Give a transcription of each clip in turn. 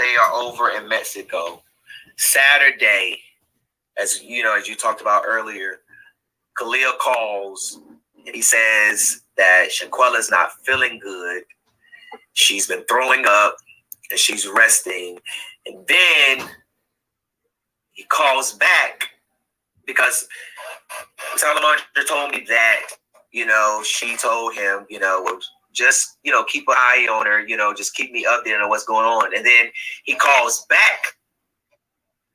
they are over in Mexico. Saturday, as you know, as you talked about earlier, Khalil calls and he says that Shanquella is not feeling good. She's been throwing up and she's resting. And then he calls back because Salamandra told me that, she told him, just, keep an eye on her, just keep me updated on what's going on. And then he calls back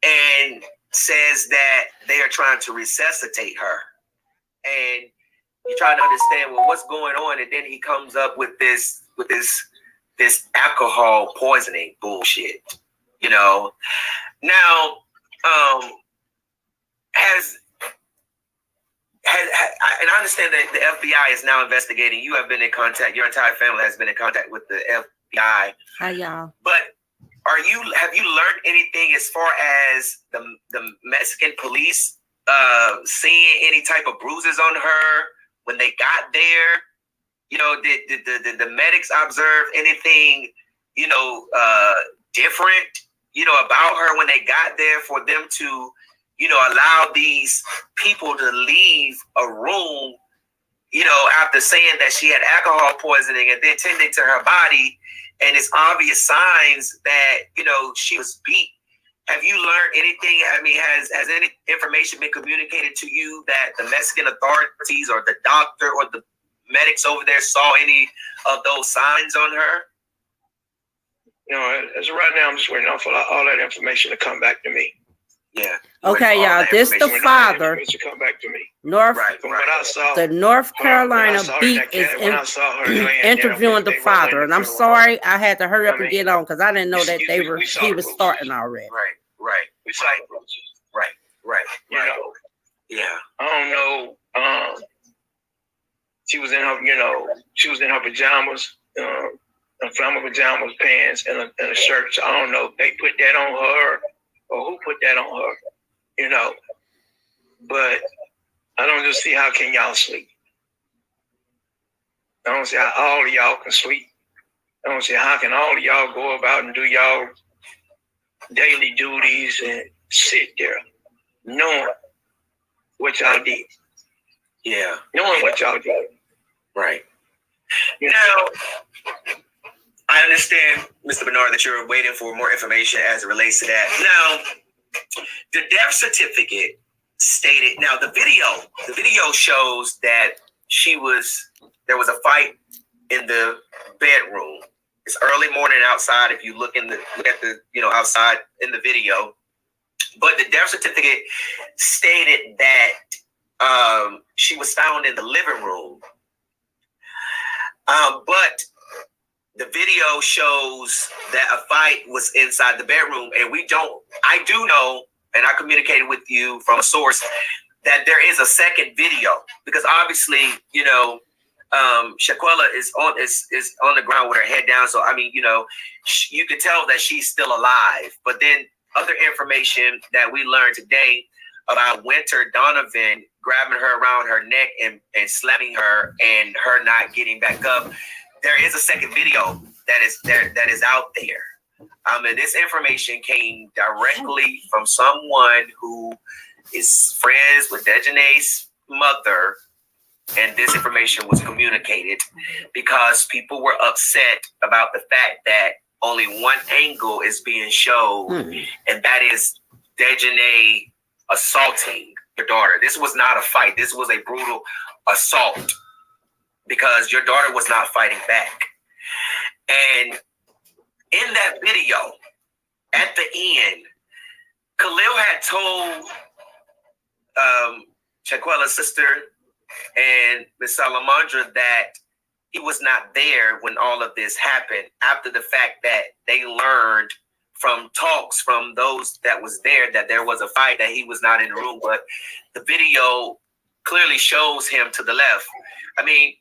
and says that they are trying to resuscitate her. And you're trying to understand, well, what's going on? And then he comes up with this alcohol poisoning bullshit, Now, and I understand that the FBI is now investigating. You have been in contact. Your entire family has been in contact with the FBI. Hi, y'all. But have you learned anything as far as the Mexican police seeing any type of bruises on her when they got there? Did the medics observe anything, different, about her when they got there for them to, allow these people to leave a room, after saying that she had alcohol poisoning and then tending to her body, and it's obvious signs that, she was beat. Have you learned anything? I mean, has any information been communicated to you that the Mexican authorities or the doctor or the medics over there saw any of those signs on her? As of right now, I'm just waiting on for all that information to come back to me. Yeah. Okay, y'all. This the father. To come back to me. North. Right. From what I saw, the North Carolina beat is interviewing the father, and I'm sorry I had to hurry up and get on because I didn't know that he was starting already. Right. We saw the bruises. Right. Yeah. I don't know. She was in her pajamas, flannel pajamas, pants, and a shirt. So I don't know if they put that on her or who put that on her, But I don't just see how can y'all sleep. I don't see how all of y'all can sleep. I don't see how can all of y'all go about and do y'all daily duties and sit there knowing what y'all did. Yeah. Knowing what y'all did. Right. Now, I understand, Mr. Bernard, that you're waiting for more information as it relates to that. Now, the death certificate stated, now the video shows that there was a fight in the bedroom. It's early morning outside if you look at the outside in the video. But the death certificate stated that she was found in the living room. But the video shows that a fight was inside the bedroom, and I do know, and I communicated with you from a source, that there is a second video, because obviously, Shanquella is on the ground with her head down. So, I mean, you could tell that she's still alive. But then other information that we learned today about Winter Donovan grabbing her around her neck and slamming her and her not getting back up. There is a second video that is out there. And this information came directly from someone who is friends with Dejane's mother, and this information was communicated because people were upset about the fact that only one angle is being showed, and that is Dejane assaulting your daughter. This was not a fight. This was a brutal assault because your daughter was not fighting back. And in that video, at the end, Khalil had told Shanquella's sister and Miss Salamandra that he was not there when all of this happened, after the fact that they learned from talks from those that was there that there was a fight, that he was not in the room. But the video clearly shows him to the left. I mean,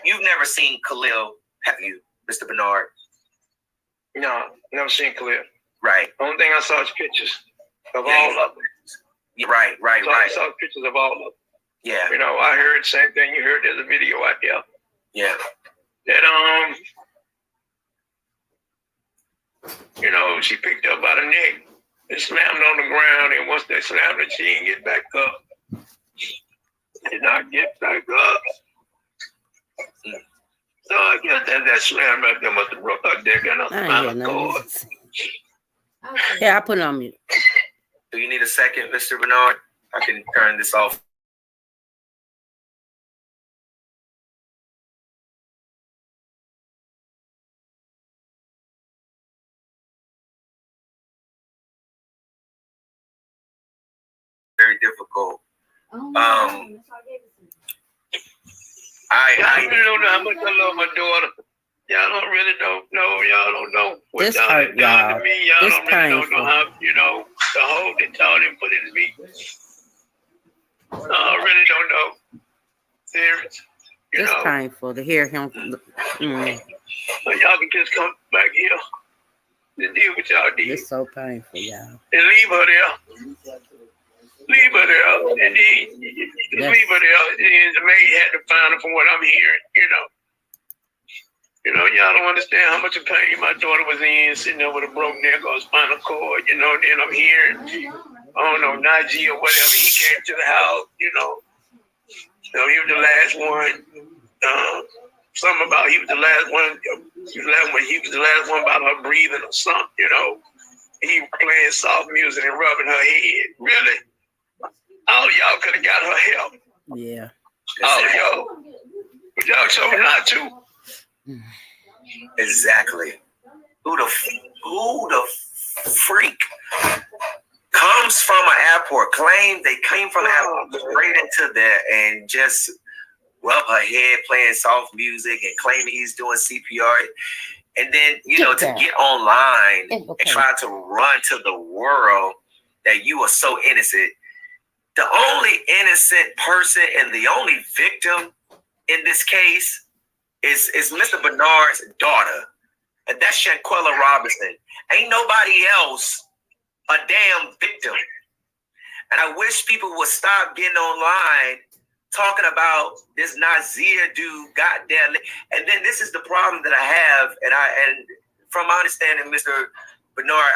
you've never seen Khalil, have you, Mr. Bernard? No, never seen Khalil. Right. The only thing I saw is pictures of all of them. Right. I saw pictures of all of them. Yeah. I heard the same thing you heard. There's a video out there. Yeah. That You know, she picked up by the neck and slammed on the ground. And once they slammed her, she didn't get back up. Did not get back up. So I guess that slam right there must have broke her neck and her spinal cord. Yeah, I put it on mute. Do you need a second, Mr. Bernard? I can turn this off. Very difficult. I really don't know how much I love my daughter. Y'all don't really don't know. Y'all don't know what this y'all hurt, done to me. Y'all this don't really don't know how, you know, the hold that y'all didn't put in me. I really don't know. Serious. It's painful to hear him. So y'all can just come back here and deal with y'all deal. It's so painful, y'all. And leave her there. Leave her there. And then leave her there. And the maid had to find her from what I'm hearing, you know. You know, y'all don't understand how much of pain my daughter was in, sitting there with a broken neck or spinal cord, you know. Then I'm hearing, I don't know, Nazeer or whatever, he came to the house, you know. He was the last one. Something about he was the last one. He was the last one about her breathing or something, you know. He was playing soft music and rubbing her head. Really? All of y'all could have got her help. Yeah. All of y'all. But y'all chose not to. Exactly. Who the freak comes from an airport? They came from the airport straight into there and just rub her head playing soft music and claiming he's doing CPR. And then, you know, to get online and try to run to the world that you are so innocent. The only innocent person and the only victim in this case is Mr. Bernard's daughter. And that's Shanquella Robinson. Ain't nobody else a damn victim. And I wish people would stop getting online talking about this Nazeer dude, goddamn. And then this is the problem that I have. And from my understanding, Mr. Bernard,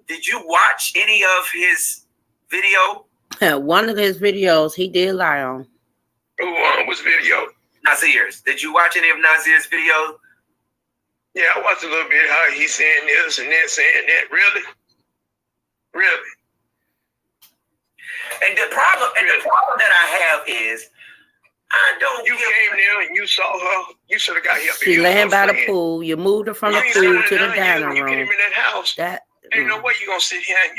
did you watch any of his video? One of his videos he did lie on. Who was video? Nazeer's. Did you watch any of Nazeer's videos? Yeah, I watched a little bit how he's saying this and that, saying that. Really? Really? And the problem that I have is I don't. You came there and you saw her. You should have got here. She laying by the pool. You moved her from the pool to the dining room. You came in that house. Ain't no way you gonna sit here and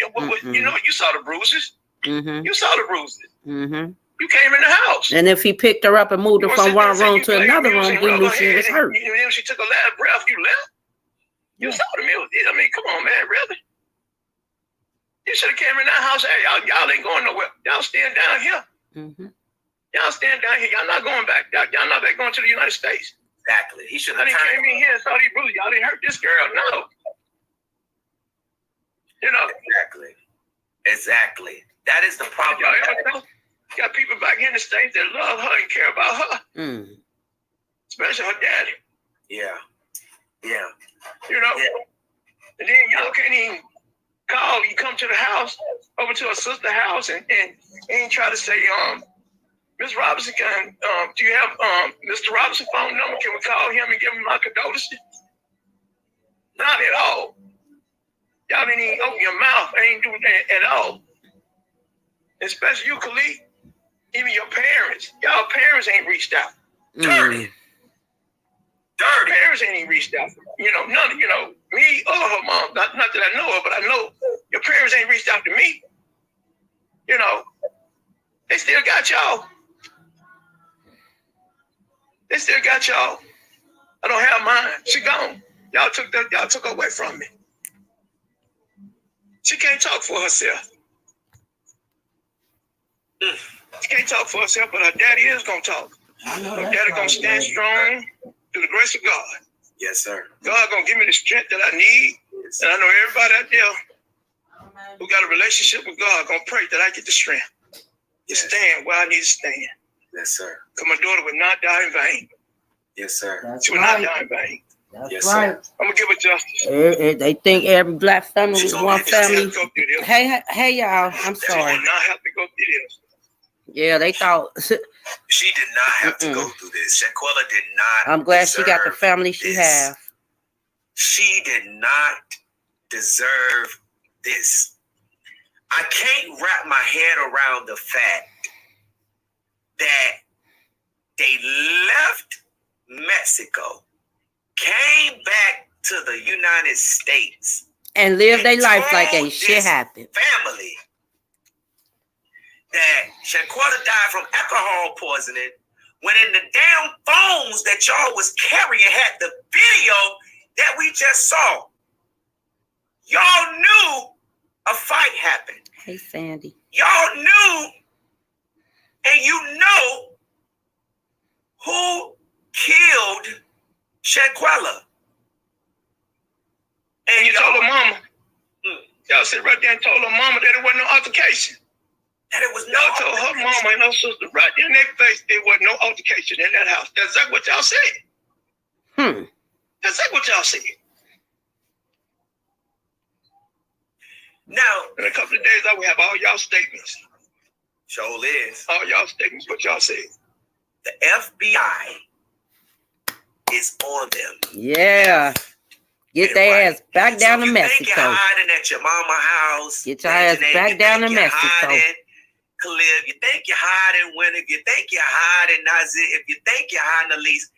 you know you saw the bruises. Mm-hmm. You saw the bruises. Mm-hmm. You came in the house. And if he picked her up and moved her from one room to another room, we knew she was hurt. When she took a last breath, you left. You saw the music. I mean, come on, man, really? You should have came in that house. Hey, y'all ain't going nowhere. Y'all stand down here. Mm-hmm. Y'all stand down here. Y'all not going back. Y'all not back going to the United States. Exactly. He should have came in here and saw these bruises. Y'all didn't hurt this girl. No. You know. Exactly. That is the problem. You got people back here in the States that love her and care about her. Especially her daddy. Yeah. You know? Yeah. And then y'all can't even call. You come to the house, over to her sister's house, and try to say, Miss Robinson, do you have Mr. Robinson's phone number? Can we call him and give him my condolences? Not at all. Y'all didn't even open your mouth. Ain't doing that at all. Especially you, Khalid. Even your parents. Y'all parents ain't reached out. Dirty. Parents ain't even reached out. You know, none of, me or her mom. Not that I know her, but I know your parents ain't reached out to me. You know, they still got y'all. They still got y'all. I don't have mine. She gone. Y'all took her away from me. She can't talk for herself. She can't talk for herself, but her daddy is gonna talk. Her daddy gonna stand strong through the grace of God. Yes, sir. God gonna give me the strength that I need. Yes, and I know everybody out there who got a relationship with God gonna pray that I get the strength to stand where I need to stand. Yes, sir. Because my daughter would not die in vain. Yes, sir. She would not die in vain. That's right. I'm gonna give it justice. They think every black family was one family. Hey, y'all. I'm sorry. She did not have to go through this. Yeah, they thought. She did not have to go through this. Shanquella did not. I'm glad she got the family she has. She did not deserve this. I can't wrap my head around the fact that they left Mexico, came back to the United States, and lived their life like ain't shit happened. Family that Shanquella died from alcohol poisoning, when in the damn phones that y'all was carrying had the video that we just saw. Y'all knew a fight happened. Hey, Sandy. Y'all knew, and you know who killed Shanquella. And you told her mama. Y'all sit right there and told her mama that it wasn't no altercation. That it was no y'all told her mama and her sister right there in their face it wasn't no altercation in that house. That's exactly what y'all said. That's exactly what y'all said. Now, in a couple of days, I will have all y'all statements. Sure is. All y'all statements, what y'all said. The FBI is on them. Yeah. Get their ass back down to Mexico. You think you're hiding at your mama's house. Get your ass back down to Mexico. Hiding, Khalil, you think you're hiding Winter. If you think you're hiding Nazeer. If you think you're hiding Elise.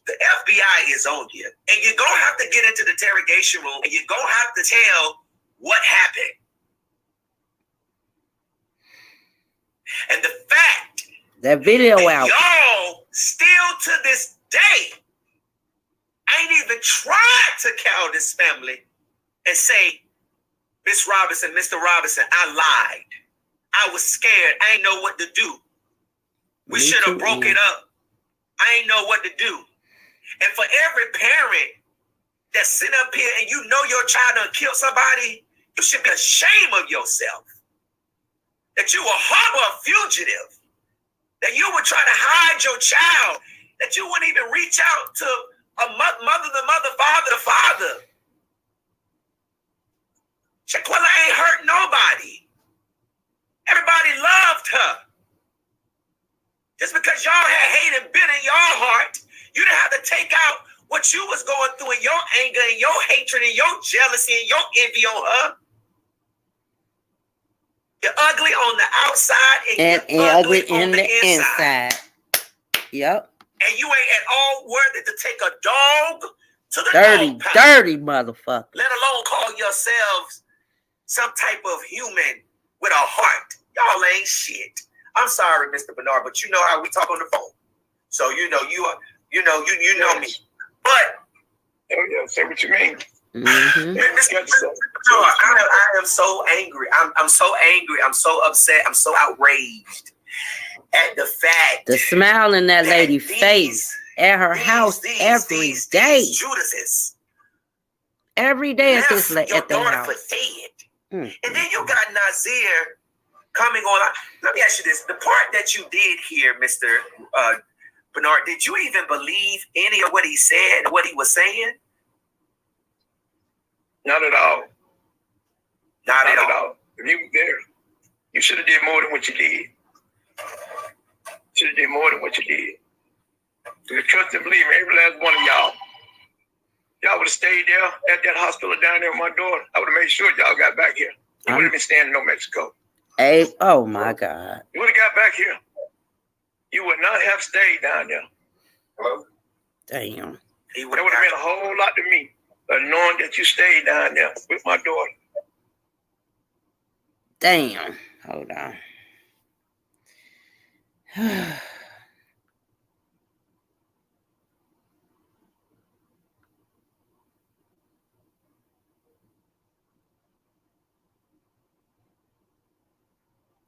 The FBI is on you. And you're going to have to get into the interrogation room. And you're going to have to tell what happened. And the fact that video out. Y'all still to this day ain't even tried to call this family and say, Miss Robinson, Mr. Robinson, I lied. I was scared. I ain't know what to do. We should have broke it up. I ain't know what to do. And for every parent that's sitting up here and you know your child done killed somebody, you should be ashamed of yourself. That you will harbor a fugitive. That you would try to hide your child. That you wouldn't even reach out to a mother, the mother, father, the father. Shanquella ain't hurt nobody. Everybody loved her. Just because y'all had hate and bitter in your heart, you didn't have to take out what you was going through and your anger and your hatred and your jealousy and your envy on her. You're ugly on the outside and you're ugly on the inside. Yep. And you ain't at all worthy to take a dog to the dirty motherfucker. Let alone call yourselves some type of human with a heart. Y'all ain't shit. I'm sorry, Mr. Bernard, but you know how we talk on the phone. So you know me. But say what you mean. Mm-hmm. I am so angry. I'm so angry. I'm so upset. I'm so outraged at the fact. The smile in that lady's face at her house every day. Judases. Every day at this at their house. And then you got Nazeer coming on. Let me ask you this: the part that you did here, Mr. Bernard, did you even believe any of what he said, what he was saying? Not at all. Not at all. If you were there, you should have did more than what you did. Should have did more than what you did. You trust and believe me, every last one of y'all. Y'all would have stayed there at that hospital down there with my daughter. I would have made sure y'all got back here. You would have been staying in New Mexico. Hey, oh my God. You would have got back here. You would not have stayed down there. Hello? Damn. That would have meant a whole lot to me, knowing that you stayed down there with my daughter. Damn. Hold on.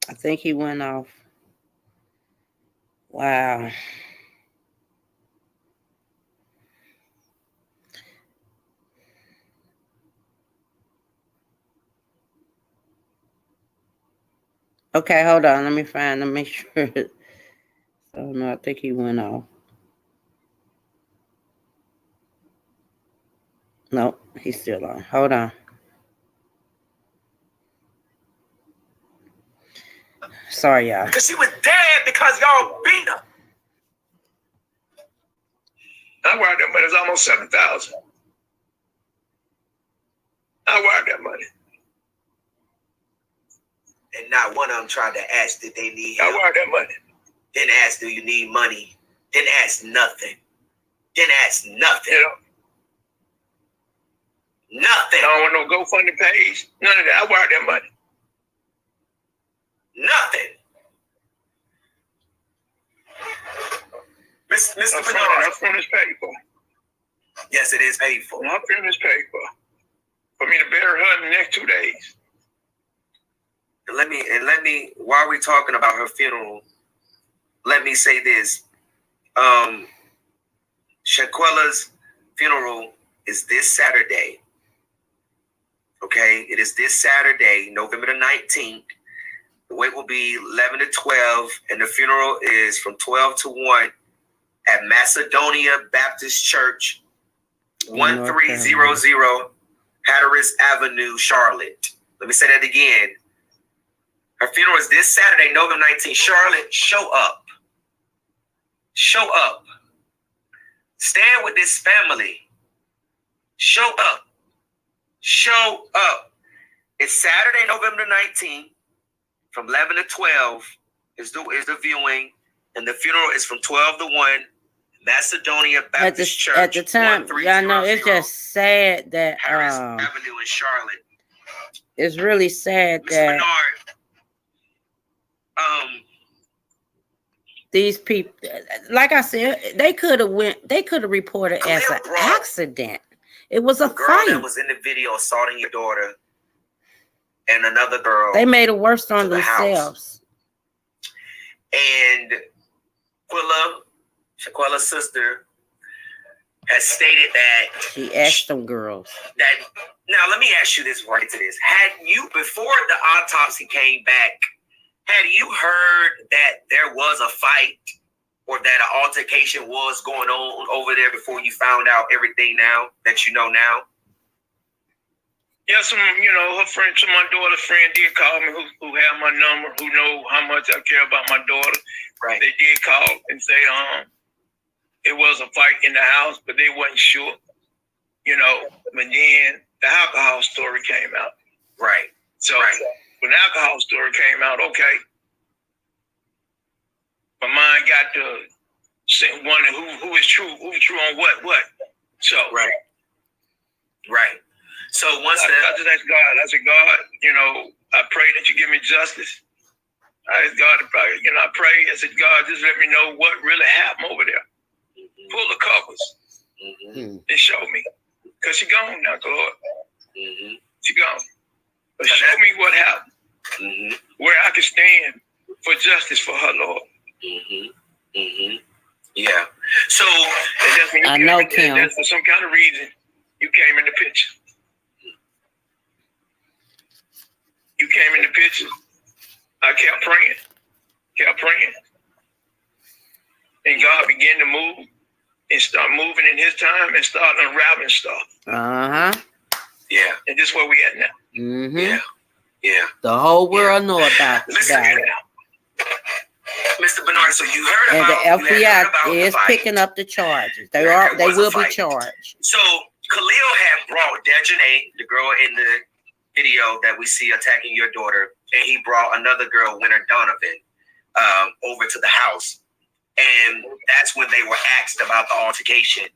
I think he went off. Wow. Okay, hold on. Let me make sure. Oh no, I think he went off. No, he's still on. Hold on. Sorry, y'all. Because she was dead because y'all beat her. I wired that money. It's almost 7,000. I wired that money. And not one of them tried to ask did they need I help. wired that money. Didn't ask do you need money. Didn't ask nothing. Didn't ask nothing. You know? Nothing. I don't want no GoFundMe page. None of that. I wired that money. Nothing. Mr. Bernard. Our friend is paid for. Yes, it is paid for. Our friend is paid for me to bury her in the next 2 days. Let me while we're talking about her funeral, let me say this. Shanquella's funeral is this Saturday. Okay, it is this Saturday, November the 19th. The wait will be 11 to 12, and the funeral is from 12 to 1 at Macedonia Baptist Church, 1300 Hatteras Avenue, Charlotte. Let me say that again. Her funeral is this Saturday, November 19th. Charlotte, show up. Show up. Stand with this family. Show up. Show up. It's Saturday, November 19th, from 11 to 12 is the viewing, and the funeral is from 12 to 1. Macedonia Baptist Church. At the time, y'all know it's just sad that Harris Avenue in Charlotte. It's really sad Mr. that Bernard, these people, like I said, they could have reported as an accident. It was a girl fight. that was in the video assaulting your daughter and another girl. They made it worse on themselves. And Shanquella's sister has stated that she asked them girls. Now let me ask you this right to this. Had you, before the autopsy came back, had you heard that there was a fight or that an altercation was going on over there before you found out everything now that you know now? Yeah, her friend, my daughter's friend did call me who have my number, who know how much I care about my daughter. Right. They did call and say, it was a fight in the house, but they wasn't sure, but then the alcohol story came out. Right. So when the alcohol story came out, okay, my mind got to wondering who is true on what. So right. So once I just asked God, I said, God, I pray that you give me justice. I asked God to pray, I pray. I said, God, just let me know what really happened over there. Mm-hmm. Pull the covers and show me. Because she gone now, Lord. Mm-hmm. She gone. But show me what happened. Where I can stand for justice for her, Lord. Yeah. So that's when I know, Kim. That's for some kind of reason you came in the picture. You came in the picture. I kept praying. And God began to move and start moving in his time and start unraveling stuff. Yeah. And this is where we at now. Yeah. The whole world know about it. Mr. Bernard, so you heard about and the FBI is picking up the charges. They will be charged. So Khalil had brought Dejanay, the girl in the video that we see attacking your daughter, and he brought another girl, Winter Donovan, over to the house. And that's when they were asked about the altercation.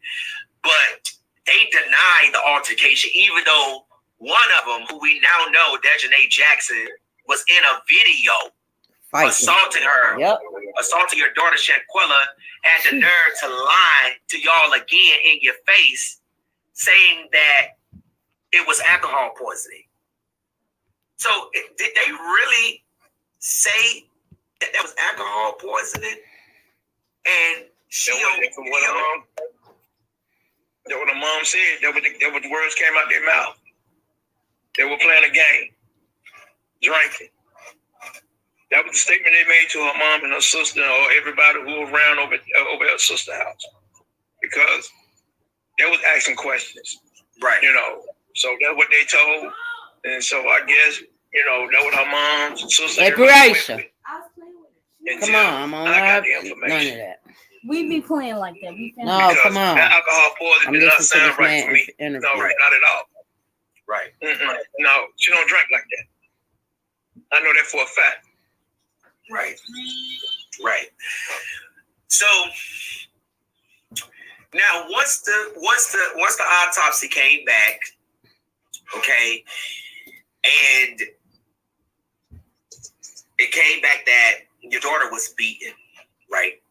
But they denied the altercation, even though one of them, who we now know, Dejanay Jackson, was in a video assaulting her, assaulting your daughter, Shanquella, had the nerve to lie to y'all again in your face, saying that it was alcohol poisoning. So did they really say that was alcohol poisoning? And she from what the mom said, that what the words came out their mouth. They were playing a game, drinking. That was the statement they made to her mom and her sister or everybody who was around over her sister's house. Because they was asking questions. Right. So that's what they told. And so I guess, that was her mom's and sister. Separation. Come on, I got the information. None of that. We be playing like that. No, come on. That alcohol poison did not sound right for me. No, not at all. Right. No, she don't drink like that. I know that for a fact. Right. Right. So now once the autopsy came back, okay, and it came back that your daughter was beaten, right?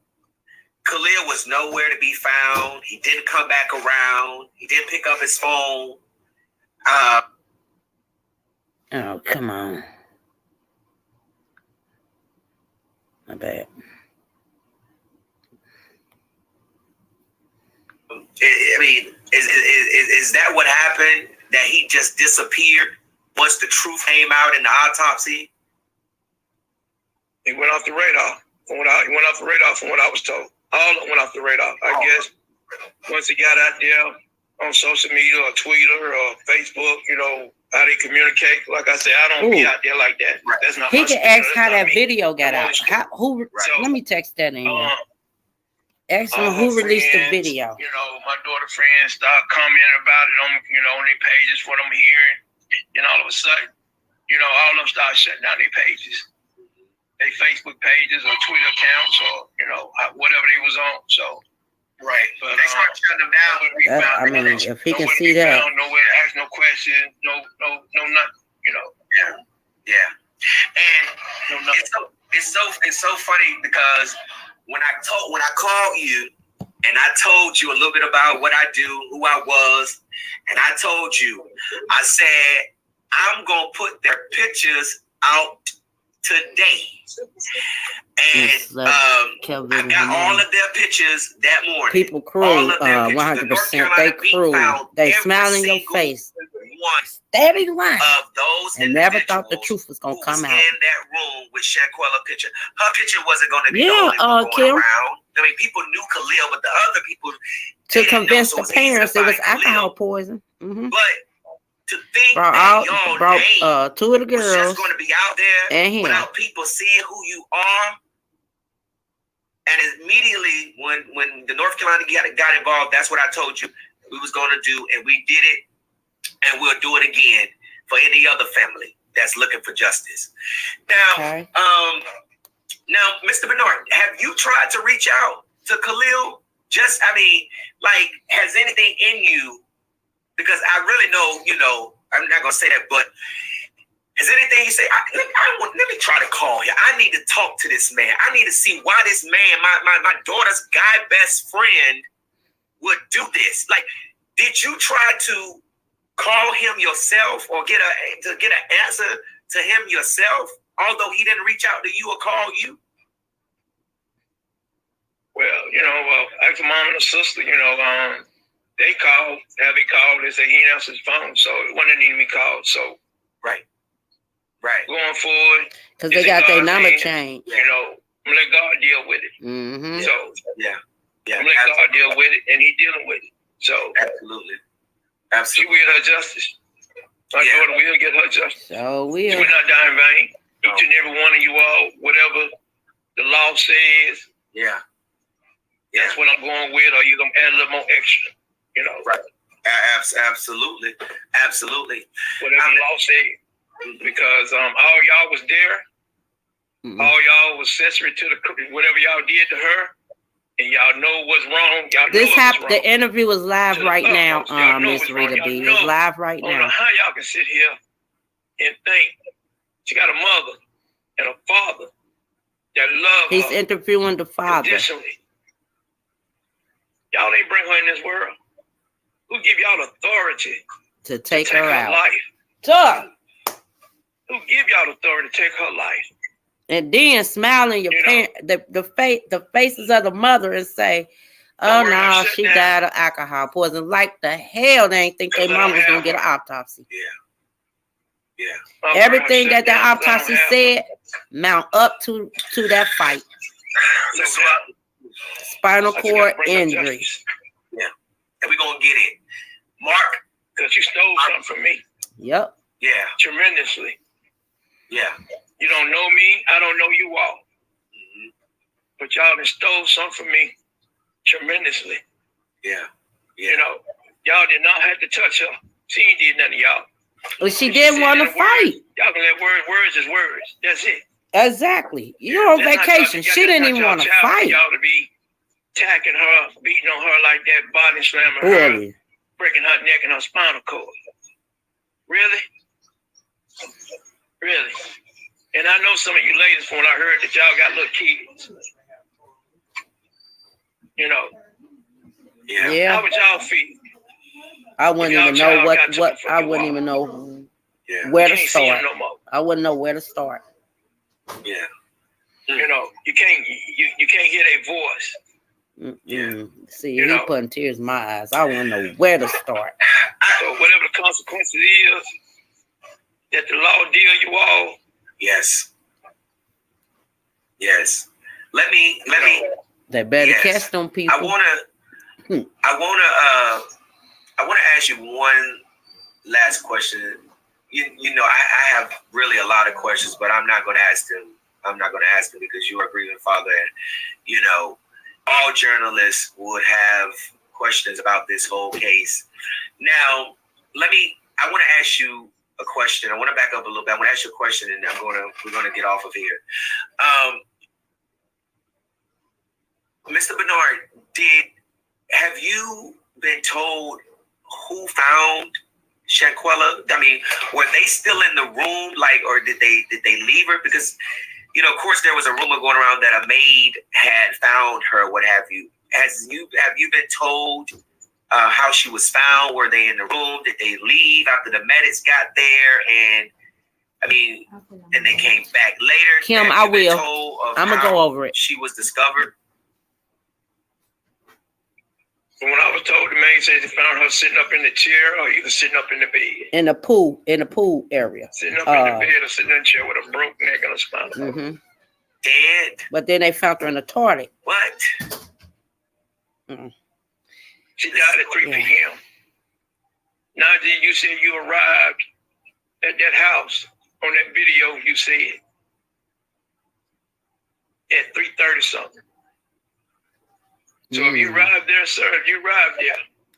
Khalil was nowhere to be found. He didn't come back around. He didn't pick up his phone. Oh, come on. My bad. I mean, is that what happened? That he just disappeared once the truth came out in the autopsy? He went off the radar. He went off the radar from what I was told. All went off the radar. I guess once he got out there on social media or Twitter or Facebook, how they communicate. Like I said, I don't be out there like that. Right. That's not. He can ask how that video got out. Let me text that in. Ask him who released the video. My daughter friends start commenting about it on, on their pages, what I'm hearing, and all of a sudden, all of them start shutting down their pages, their Facebook pages or Twitter accounts or whatever they was on. So, right, but they start shutting them down. I mean, if he can see that, nowhere to ask no questions, no nothing, Yeah. And it's so funny because when I called you and I told you a little bit about what I do, who I was, and I told you, I said, I'm going to put their pictures out today. And I got all of their pictures that morning. People crew, 100%. They crew. They smile in your face. Steady line. Of those and never thought the truth was gonna come out. In that room with Shanquella picture, her picture wasn't gonna be the only one going around. I mean, people knew Khalil, but the other people to convince the parents it was alcohol poison. Mm-hmm. But to think that y'all two of the girls was just going to be out there and him without people seeing who you are. And immediately when the North Carolina got involved, that's what I told you we was going to do, and we did it. And we'll do it again for any other family that's looking for justice. Now, now, Mr. Bernard, have you tried to reach out to Khalil? Has anything in you? Because I really know, I'm not gonna say that, but is anything you say? Let me try to call him. I need to talk to this man. I need to see why this man, my daughter's guy best friend, would do this. Like, did you try to call him yourself or get an answer to him yourself, although he didn't reach out to you or call you? Well, as a mom and a sister, they called, they said he didn't answer his phone, so it wasn't need to be called. So right. Going forward, because they got their number changed. I'm gonna let God deal with it. Mm-hmm. So I'm gonna let God deal with it, and He dealing with it. So absolutely. She will get her justice. My daughter will get her justice. So we She will not die in vain. Each and every one of you all, whatever the law says. Yeah. That's what I'm going with, or you're gonna add a little more extra. Right. Absolutely. Whatever the law says. Because all y'all was there. Mm-hmm. All y'all was accessory to whatever y'all did to her. And y'all know what's wrong. This happened. The interview is live right now, Miss Rita B. It's live right now. I don't know how y'all can sit here and think she got a mother and a father that love her. He's interviewing the father. Additionally, y'all ain't bring her in this world. Who give y'all authority to take her out? Life? Who give y'all authority to take her life? And then smiling your parents, the faces of the mother, and say, "Oh no, she died of alcohol poison." Like the hell, they ain't think their mom was gonna get an autopsy. Yeah. Everything that the autopsy said mount up to that fight. Spinal cord injury. Yeah, and we're gonna get it. Mark, Because you stole something from me. Yep. Yeah. Tremendously. Yeah. You don't know me. I don't know you all. Mm-hmm. But y'all done stole something from me tremendously. Yeah. You know, y'all did not have to touch her. She ain't did nothing to y'all. Well, she didn't want to fight. Y'all can let words is words. That's it. Exactly. You're on vacation. She didn't even want to fight. Y'all to be attacking her, beating on her like that, body slamming her, breaking her neck and her spinal cord. Really? Really? And I know some of you ladies, when I heard that y'all got little kids, you know. Yeah. How would y'all feel? I wouldn't even know what I wouldn't even know where to start. I wouldn't know where to start. Yeah. You know, you can't hear their voice. Yeah. See, he putting tears in my eyes. I wouldn't know where to start. So whatever the consequences is that the law deal you all. Yes. Yes. Let me. They better catch them people. I wanna ask you one last question. You know, I have really a lot of questions, but I'm not gonna ask them. I'm not gonna ask them because you are a grieving father, and you know, all journalists would have questions about this whole case. Now, I want to ask you a question. I want to back up a little bit. I want to ask you a question, and we're gonna get off of here. Mr. Bernard, have you been told who found Shanquella? I mean, were they still in the room, or did they leave her? Because, you know, of course, there was a rumor going around that a maid had found her. What have you? Have you been told how she was found? Were they in the room? Did they leave after the medics got there? And I mean, and they came back later. Kim, I will. I'm gonna go over it. She was discovered. When I was told, the maid said they found her sitting up in the chair or either sitting up in the bed. In the pool area. Sitting up in the bed or sitting in the chair with a broke neck and a spinal cord. Dead. But then they found her in the toilet. What? She died at 3 p.m. Nazeer, you said you arrived at that house on that video, you said, at 3:30 something. So if you arrived there, sir,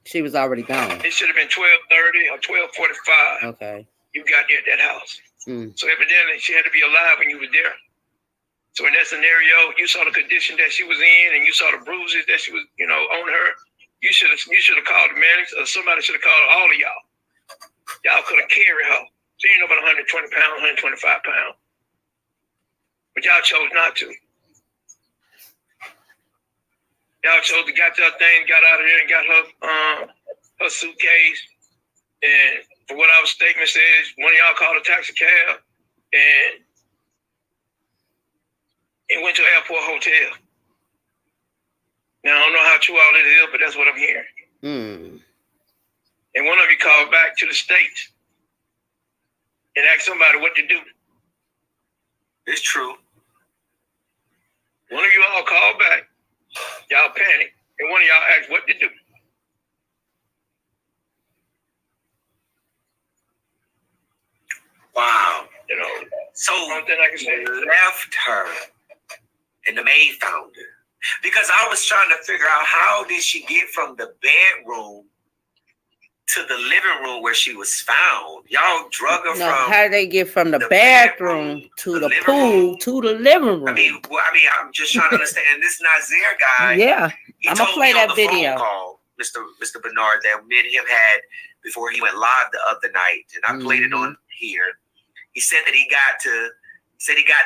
she was already gone. It should have been 12:30 or 12:45. Okay. You got there at that house. So evidently she had to be alive when you were there. So in that scenario, you saw the condition that she was in, and you saw the bruises that she was, you know, on her. You should have called the medics, or somebody should have called all of y'all. Y'all could have carried her. She ain't about 120 pounds, 125 pounds. But y'all chose not to. Y'all chose to got your thing, got out of here and got her suitcase. And for what our statement says, one of y'all called a taxi cab and went to Airport Hotel. Now, I don't know how true all it is, but that's what I'm hearing. And one of you called back to the States and asked somebody what to do. It's true. One of you all called back. Y'all panicked, and one of y'all asked what to do. Wow. You know, so one thing I can say left her, and the maid found her. Because I was trying to figure out how did she get from the bedroom to the living room where she was found. Y'all drug her from. How did they get from the bathroom to the pool to the living room? I mean, I'm just trying to understand. This Nazeer guy. Yeah, I'm gonna play that video. Phone call, Mr. Bernard, that me and him had before he went live the other night, and I played it on here. He said that he got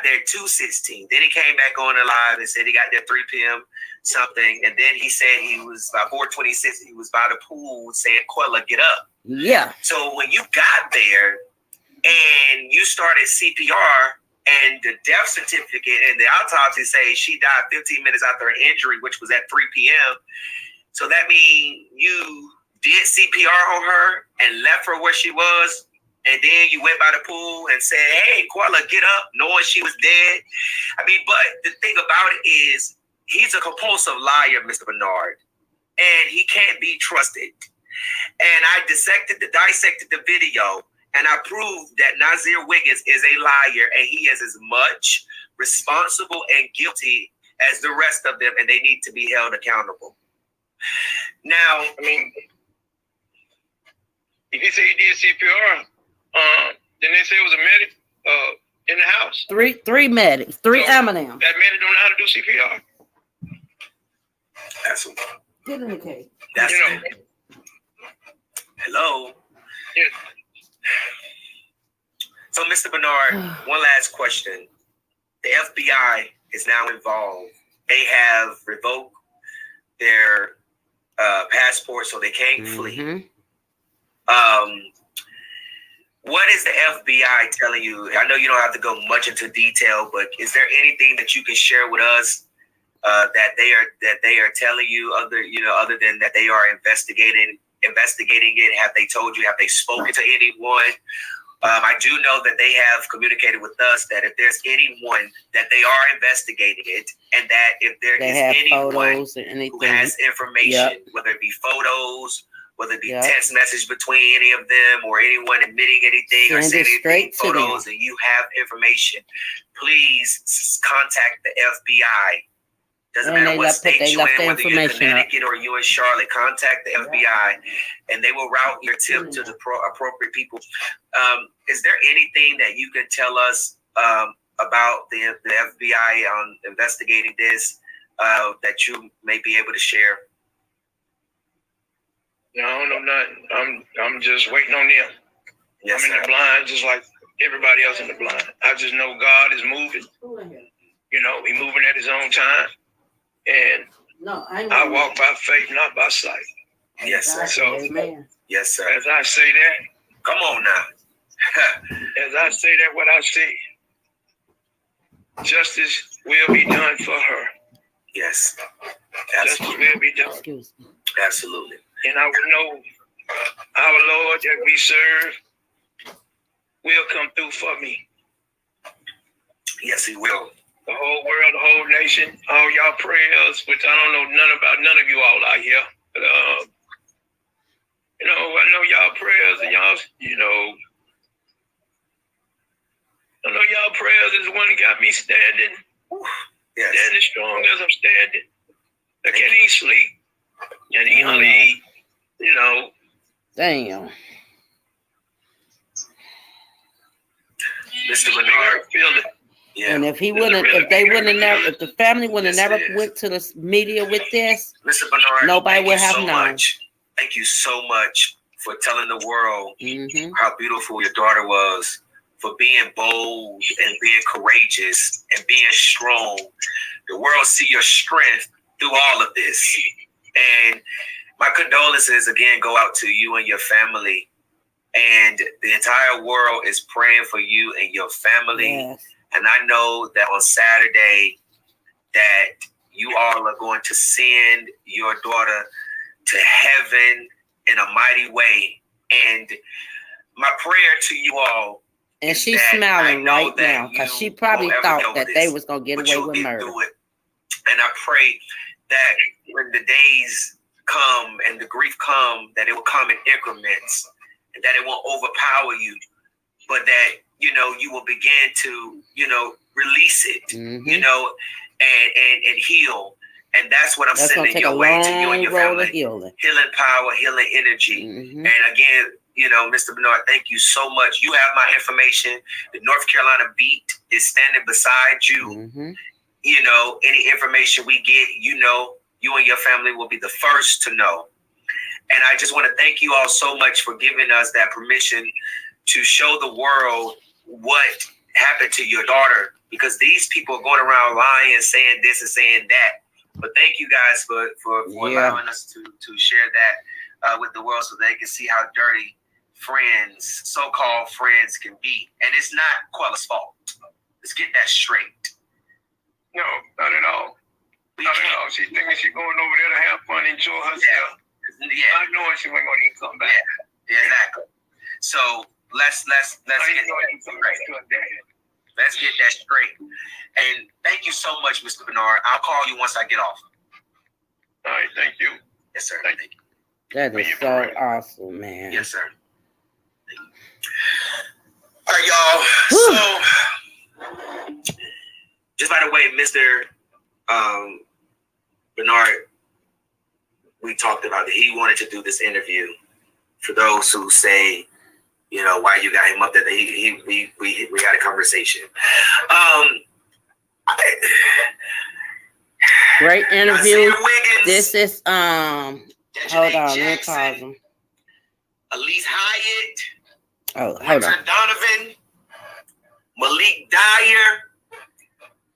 there 2:16. Then he came back on the live and said he got there 3 p.m. something, and then he said he was by 4:26. He was by the pool saying, "Quella, get up." Yeah. So when you got there and you started CPR, and the death certificate and the autopsy say she died 15 minutes after her injury, which was at 3 p.m. So that means you did CPR on her and left her where she was. And then you went by the pool and said, "Hey, Quella, get up," knowing she was dead. I mean, but the thing about it is he's a compulsive liar, Mr. Bernard, and he can't be trusted. And I dissected the video, and I proved that Nazeer Wiggins is a liar, and he is as much responsible and guilty as the rest of them, and they need to be held accountable. Now, I mean, if you say he did CPR, then they say it was a medic in the house. Three medics, three M&M. That medic don't know how to do CPR. That's Get in the case. That's You know. Hello. Yeah. So, Mr. Bernard, one last question. The FBI is now involved. They have revoked their passport, so they can't flee. What is the FBI telling you? I know you don't have to go much into detail, but is there anything that you can share with us that they are telling you other than that they are investigating it? Have they told you? Have they spoken to anyone? I do know that they have communicated with us that if there's anyone that they are investigating it, and that if there is anyone who has information, whether it be photos, whether it be text message between any of them, or anyone admitting anything or saying anything, photos, and you have information, please contact the FBI. Doesn't matter what state you're in, whether you're in Connecticut or you're in Charlotte, contact the FBI, and they will route your tip to the appropriate people. Is there anything that you can tell us about the FBI on investigating this that you may be able to share? No, I don't know nothing. I'm just waiting on them. Yes, I'm in the blind, just like everybody else in the blind. I just know God is moving. You know, He's moving at His own time. And I walk by faith, not by sight. Yes, sir. So, yes, sir. As I say that, come on now. As I say that, what I see, justice will be done for her. Yes, absolutely. Justice will be done. Absolutely. And I will know our Lord that we serve will come through for me. Yes, He will. The whole world, the whole nation, all y'all prayers, which I don't know none of you all out here. But, you know, I know y'all prayers and y'all, you know, I know y'all prayers is the one that got me standing. Yes. Standing strong as I'm standing. I can't even sleep. And eat, you know. Damn. Mr. Bernard, feel it. Yeah. And if he wouldn't, if they wouldn't have never, if the family would have never went to the media with this, Mr. Bernard, nobody would have known. Thank you so much for telling the world how beautiful your daughter was, for being bold and being courageous and being strong. The world see your strength through all of this. And my condolences again go out to you and your family. And the entire world is praying for you and your family. Yes. And I know that on Saturday that you all are going to send your daughter to heaven in a mighty way. And my prayer to you all, and she's smiling right now because she probably thought that they was going to get away with murder. And I pray that when the days come and the grief come, that it will come in increments and that it won't overpower you, but that, you know, you will begin to, you know, release it, you know, and heal. And that's what I'm sending your way to you and your family. Healing power, healing energy. And again, you know, Mr. Bernard, thank you so much. You have my information. The North Carolina Beat is standing beside you. You know, any information we get, you know, you and your family will be the first to know. And I just want to thank you all so much for giving us that permission to show the world what happened to your daughter, because these people are going around lying and saying this and saying that. But thank you guys for allowing us to share that with the world so they can see how dirty friends, so-called friends, can be. And it's not Quella's fault. Let's get that straight. No, not at all. Not at all. She thinking she's going over there to have fun, enjoy herself. Yeah. I know she wasn't going to even come back. Yeah, exactly. So let's get that straight. And thank you so much, Mr. Bernard. I'll call you once I get off. All right, thank you. Yes, sir. Thank you. That is so awesome, man. Yes, sir. All right, y'all. So, just by the way, Mr. Bernard, we talked about it. He wanted to do this interview. For those who say, you know, why you got him up there, we had a conversation. Great interview. Nazeer Wiggins, This is hold on, let me pause him. Elise Hyatt, Oh, hold on. Winter Donovan, Malik Dyer,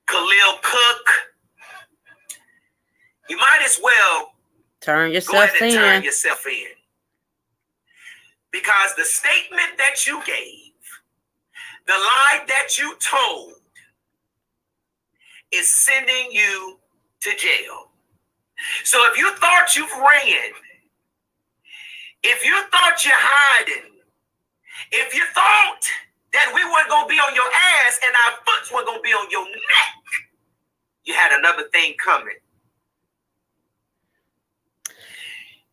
Khalil Cook. You might as well Turn go yourself ahead and turn in. yourself in. Because the statement that you gave, the lie that you told, is sending you to jail. So if you thought you ran, if you thought you're hiding, if you thought that we weren't going to be on your ass and our foot weren't going to be on your neck, you had another thing coming.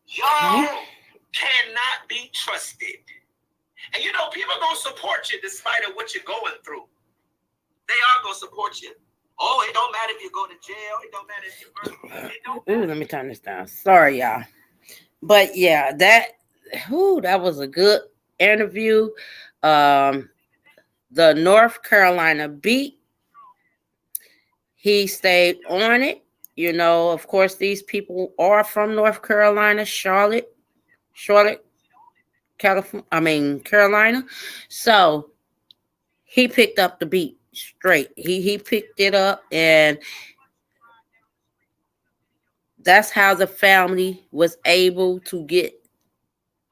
Y'all cannot be trusted. And you know, people are going to support you despite of what you're going through. They are going to support you. Oh, it don't matter if you go to jail. It don't matter if you murder. It don't matter. Ooh, let me turn this down. Sorry, y'all. But yeah, that was a good interview. The North Carolina beat. He stayed on it. You know, of course, these people are from North Carolina, Charlotte, Carolina. So he picked up the beat straight. He picked it up, and that's how the family was able to get,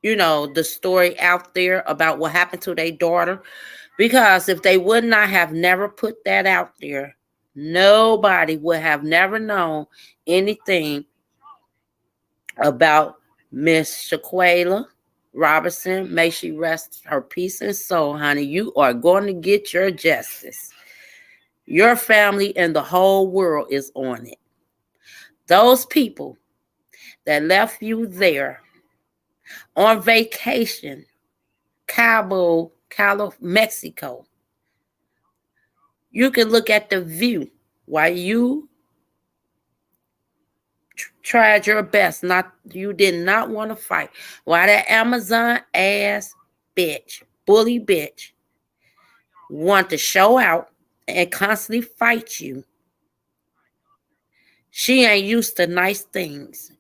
you know, the story out there about what happened to their daughter. Because if they would not have never put that out there, nobody would have never known anything about Miss Shanquella Robinson. May she rest her peace and soul, honey. You are going to get your justice. Your family and the whole world is on it. Those people that left you there on vacation, Cabo, Mexico, you can look at the view while you tried your best. You did not want to fight. While that Amazon ass bitch, bully bitch, want to show out and constantly fight you. She ain't used to nice things.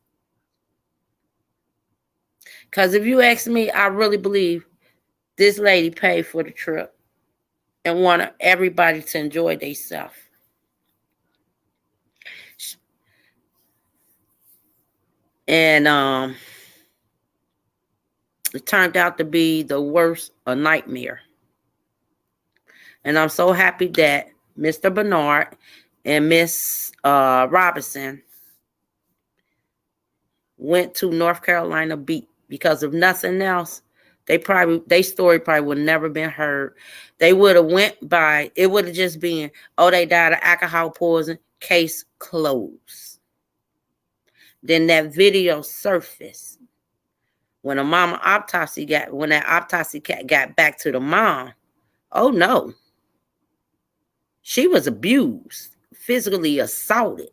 Because if you ask me, I really believe this lady paid for the trip and wanted everybody to enjoy themselves. And it turned out to be the worst, a nightmare. And I'm so happy that Mr. Bernard and Miss Robinson went to North Carolina beat, because if nothing else, their story probably would never been heard. They would have went by, it would have just been, oh, they died of alcohol poison, case closed. Then that video surfaced. When that autopsy got back to the mom, oh no. She was abused, physically assaulted.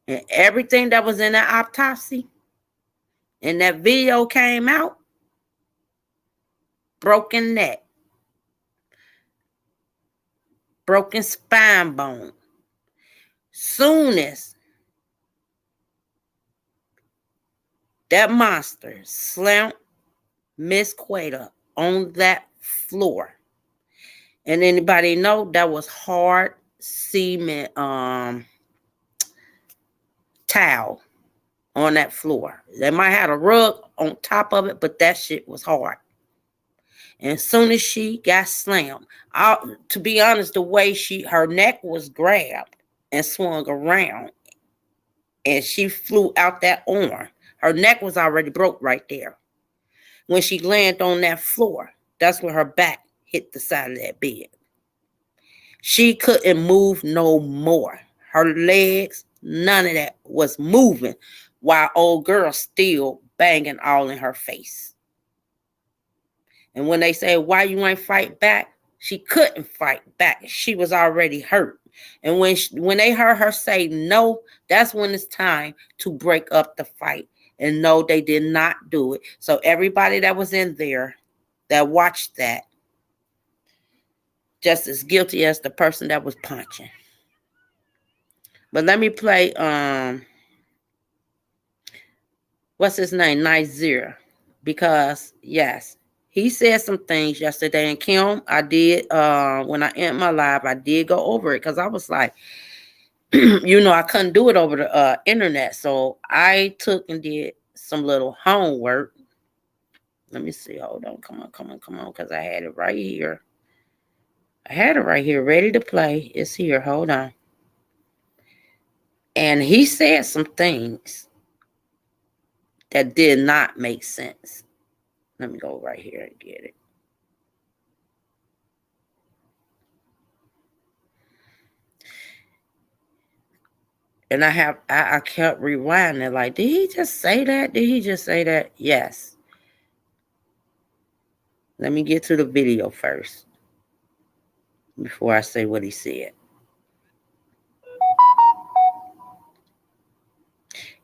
And everything that was in that autopsy and that video came out, broken neck, broken spine bone. Soon as that monster slammed Miss Quaida on that floor. And anybody know that was hard cement towel on that floor. They might have a rug on top of it, but that shit was hard. And as soon as she got slammed, to be honest, the way her neck was grabbed and swung around, and she flew out that arm. Her neck was already broke right there. When she landed on that floor, that's where her back hit the side of that bed. She couldn't move no more. Her legs, none of that was moving while old girl still banging all in her face. And when they say, why you ain't fight back? She couldn't fight back. She was already hurt. And when they heard her say no, that's when it's time to break up the fight. And no, they did not do it. So everybody that was in there that watched that, just as guilty as the person that was punching. But let me play what's his name? Nazeer. Because yes, he said some things yesterday. And Kim, I did when I ended my live, I did go over it because I was like, I couldn't do it over the internet. So I took and did some little homework. Let me see. Hold on. Come on. Because I had it right here. Ready to play. It's here. Hold on. And he said some things that did not make sense. Let me go right here and get it. And I kept rewinding, like, did he just say that? Did he just say that? Yes. Let me get to the video first before I say what he said.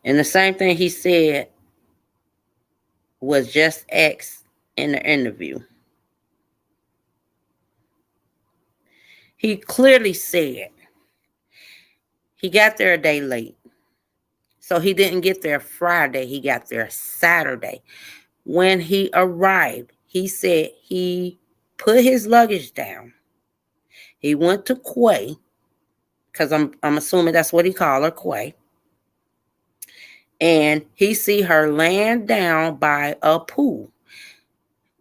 And the same thing he said was just X in the interview. He clearly said he got there a day late. So he didn't get there Friday. He got there Saturday. When he arrived, he said he put his luggage down. He went to Quay, because I'm assuming that's what he called her, Quay. And he see her laying down by a pool,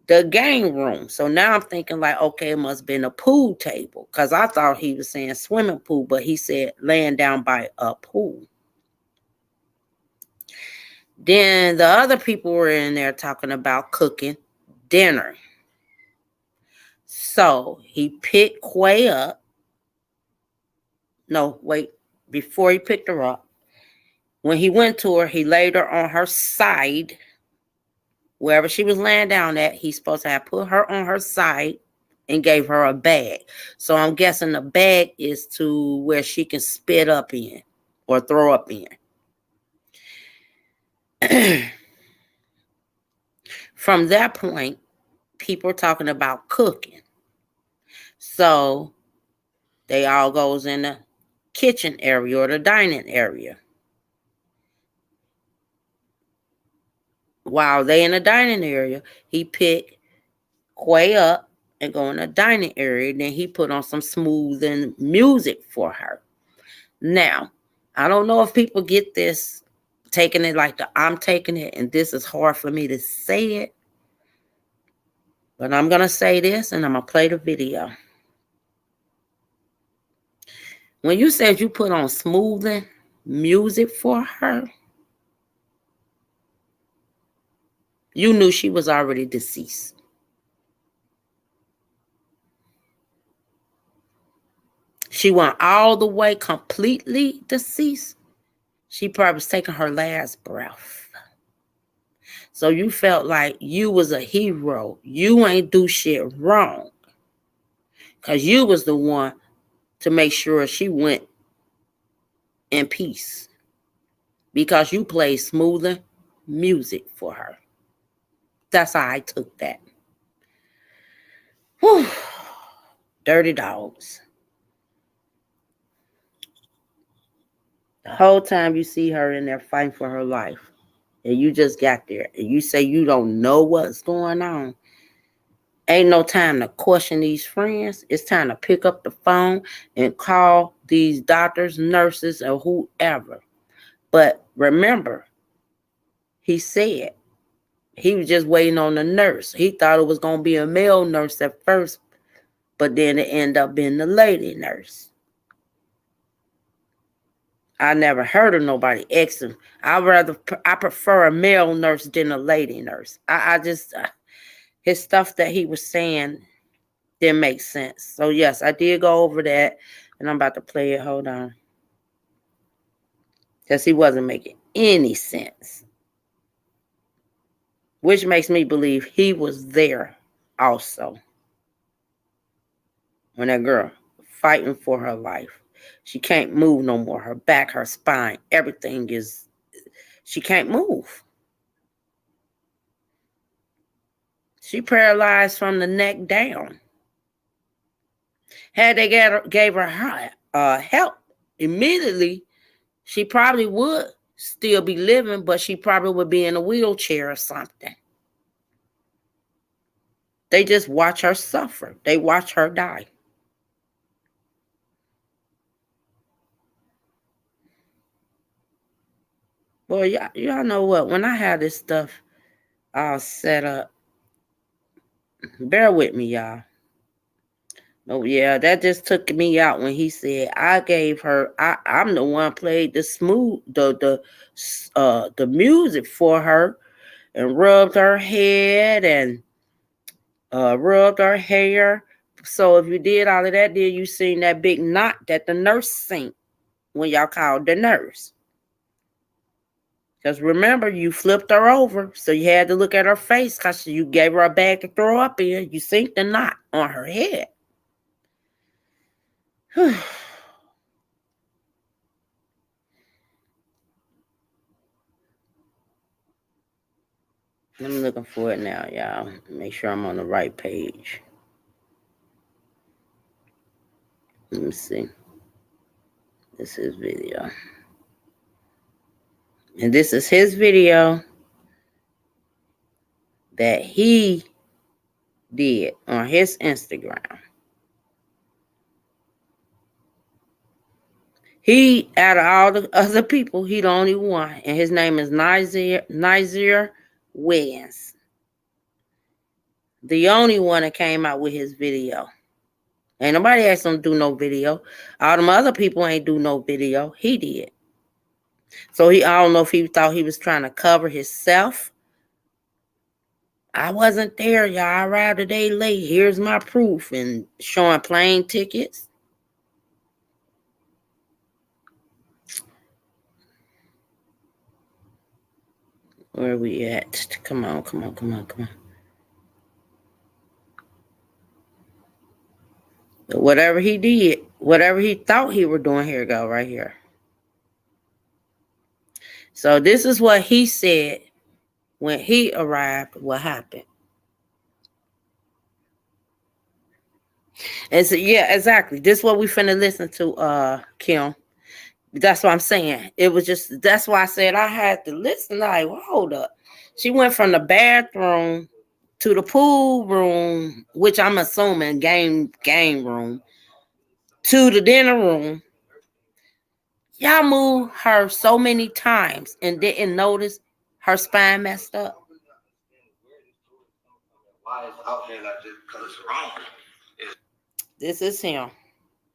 the game room. So now I'm thinking like, okay, it must have been a pool table, because I thought he was saying swimming pool, but he said laying down by a pool. Then the other people were in there talking about cooking dinner. So he picked Quay up. No, wait. Before he picked her up, when he went to her, he laid her on her side. Wherever she was laying down at, he's supposed to have put her on her side and gave her a bag. So I'm guessing the bag is to where she can spit up in or throw up in. From that point, people are talking about cooking. So they all goes in the kitchen area or the dining area. While they in the dining area, he picked Quay up and go in the dining area. Then he put on some smoothing music for her. Now, I don't know if people get this, taking it like I'm taking it, and this is hard for me to say it. But I'm going to say this, and I'm going to play the video. When you said you put on smoothing music for her, you knew she was already deceased. She went all the way completely deceased. She probably was taking her last breath. So you felt like you was a hero. You ain't do shit wrong. Because you was the one to make sure she went in peace. Because you played smoother music for her. That's how I took that. Whew. Dirty dogs. The whole time you see her in there fighting for her life, and you just got there, and you say you don't know what's going on, ain't no time to question these friends. It's time to pick up the phone and call these doctors, nurses, or whoever. But remember, he said he was just waiting on the nurse. He thought it was going to be a male nurse at first, but then it ended up being the lady nurse. I never heard of nobody asking. I prefer a male nurse than a lady nurse. I just, his stuff that he was saying didn't make sense. So yes, I did go over that, and I'm about to play it. Hold on. Because he wasn't making any sense. Which makes me believe he was there also. When that girl fighting for her life. She can't move no more. Her back, her spine, everything is, she can't move. She paralyzed from the neck down. Had they gave her help immediately, she probably would still be living, but she probably would be in a wheelchair or something. They just watch her suffer. They watch her die. Well, y'all know what? When I have this stuff all set up, bear with me, y'all. Oh yeah, that just took me out when he said I gave her. I'm the one played the the music for her and rubbed her head and rubbed her hair. So if you did all of that, then you seen that big knot that the nurse seen when y'all called the nurse. Because remember, you flipped her over, so you had to look at her face because you gave her a bag to throw up in. You seen the knot on her head. I'm looking for it now, y'all. Make sure I'm on the right page. Let me see. This is video. And this is his video that he did on his Instagram. He, out of all the other people, he the only one. And his name is Nazeer Wiggins. The only one that came out with his video. Ain't nobody else don't do no video. All them other people ain't do no video. He did. So I don't know if he thought he was trying to cover himself. I wasn't there, y'all. I arrived a day late. Here's my proof. And showing plane tickets. Where are we at? Come on. Whatever he did, whatever he thought he was doing, here go right here. So this is what he said when he arrived, what happened. And so, yeah, exactly. This is what we finna listen to, Kim. That's what I'm saying. It was just, that's why I said I had to listen. Like, well, hold up. She went from the bathroom to the pool room, which I'm assuming game room, to the dinner room. Y'all moved her so many times and didn't notice her spine messed up. Why it's out here like this? Because it's wrong. This is him.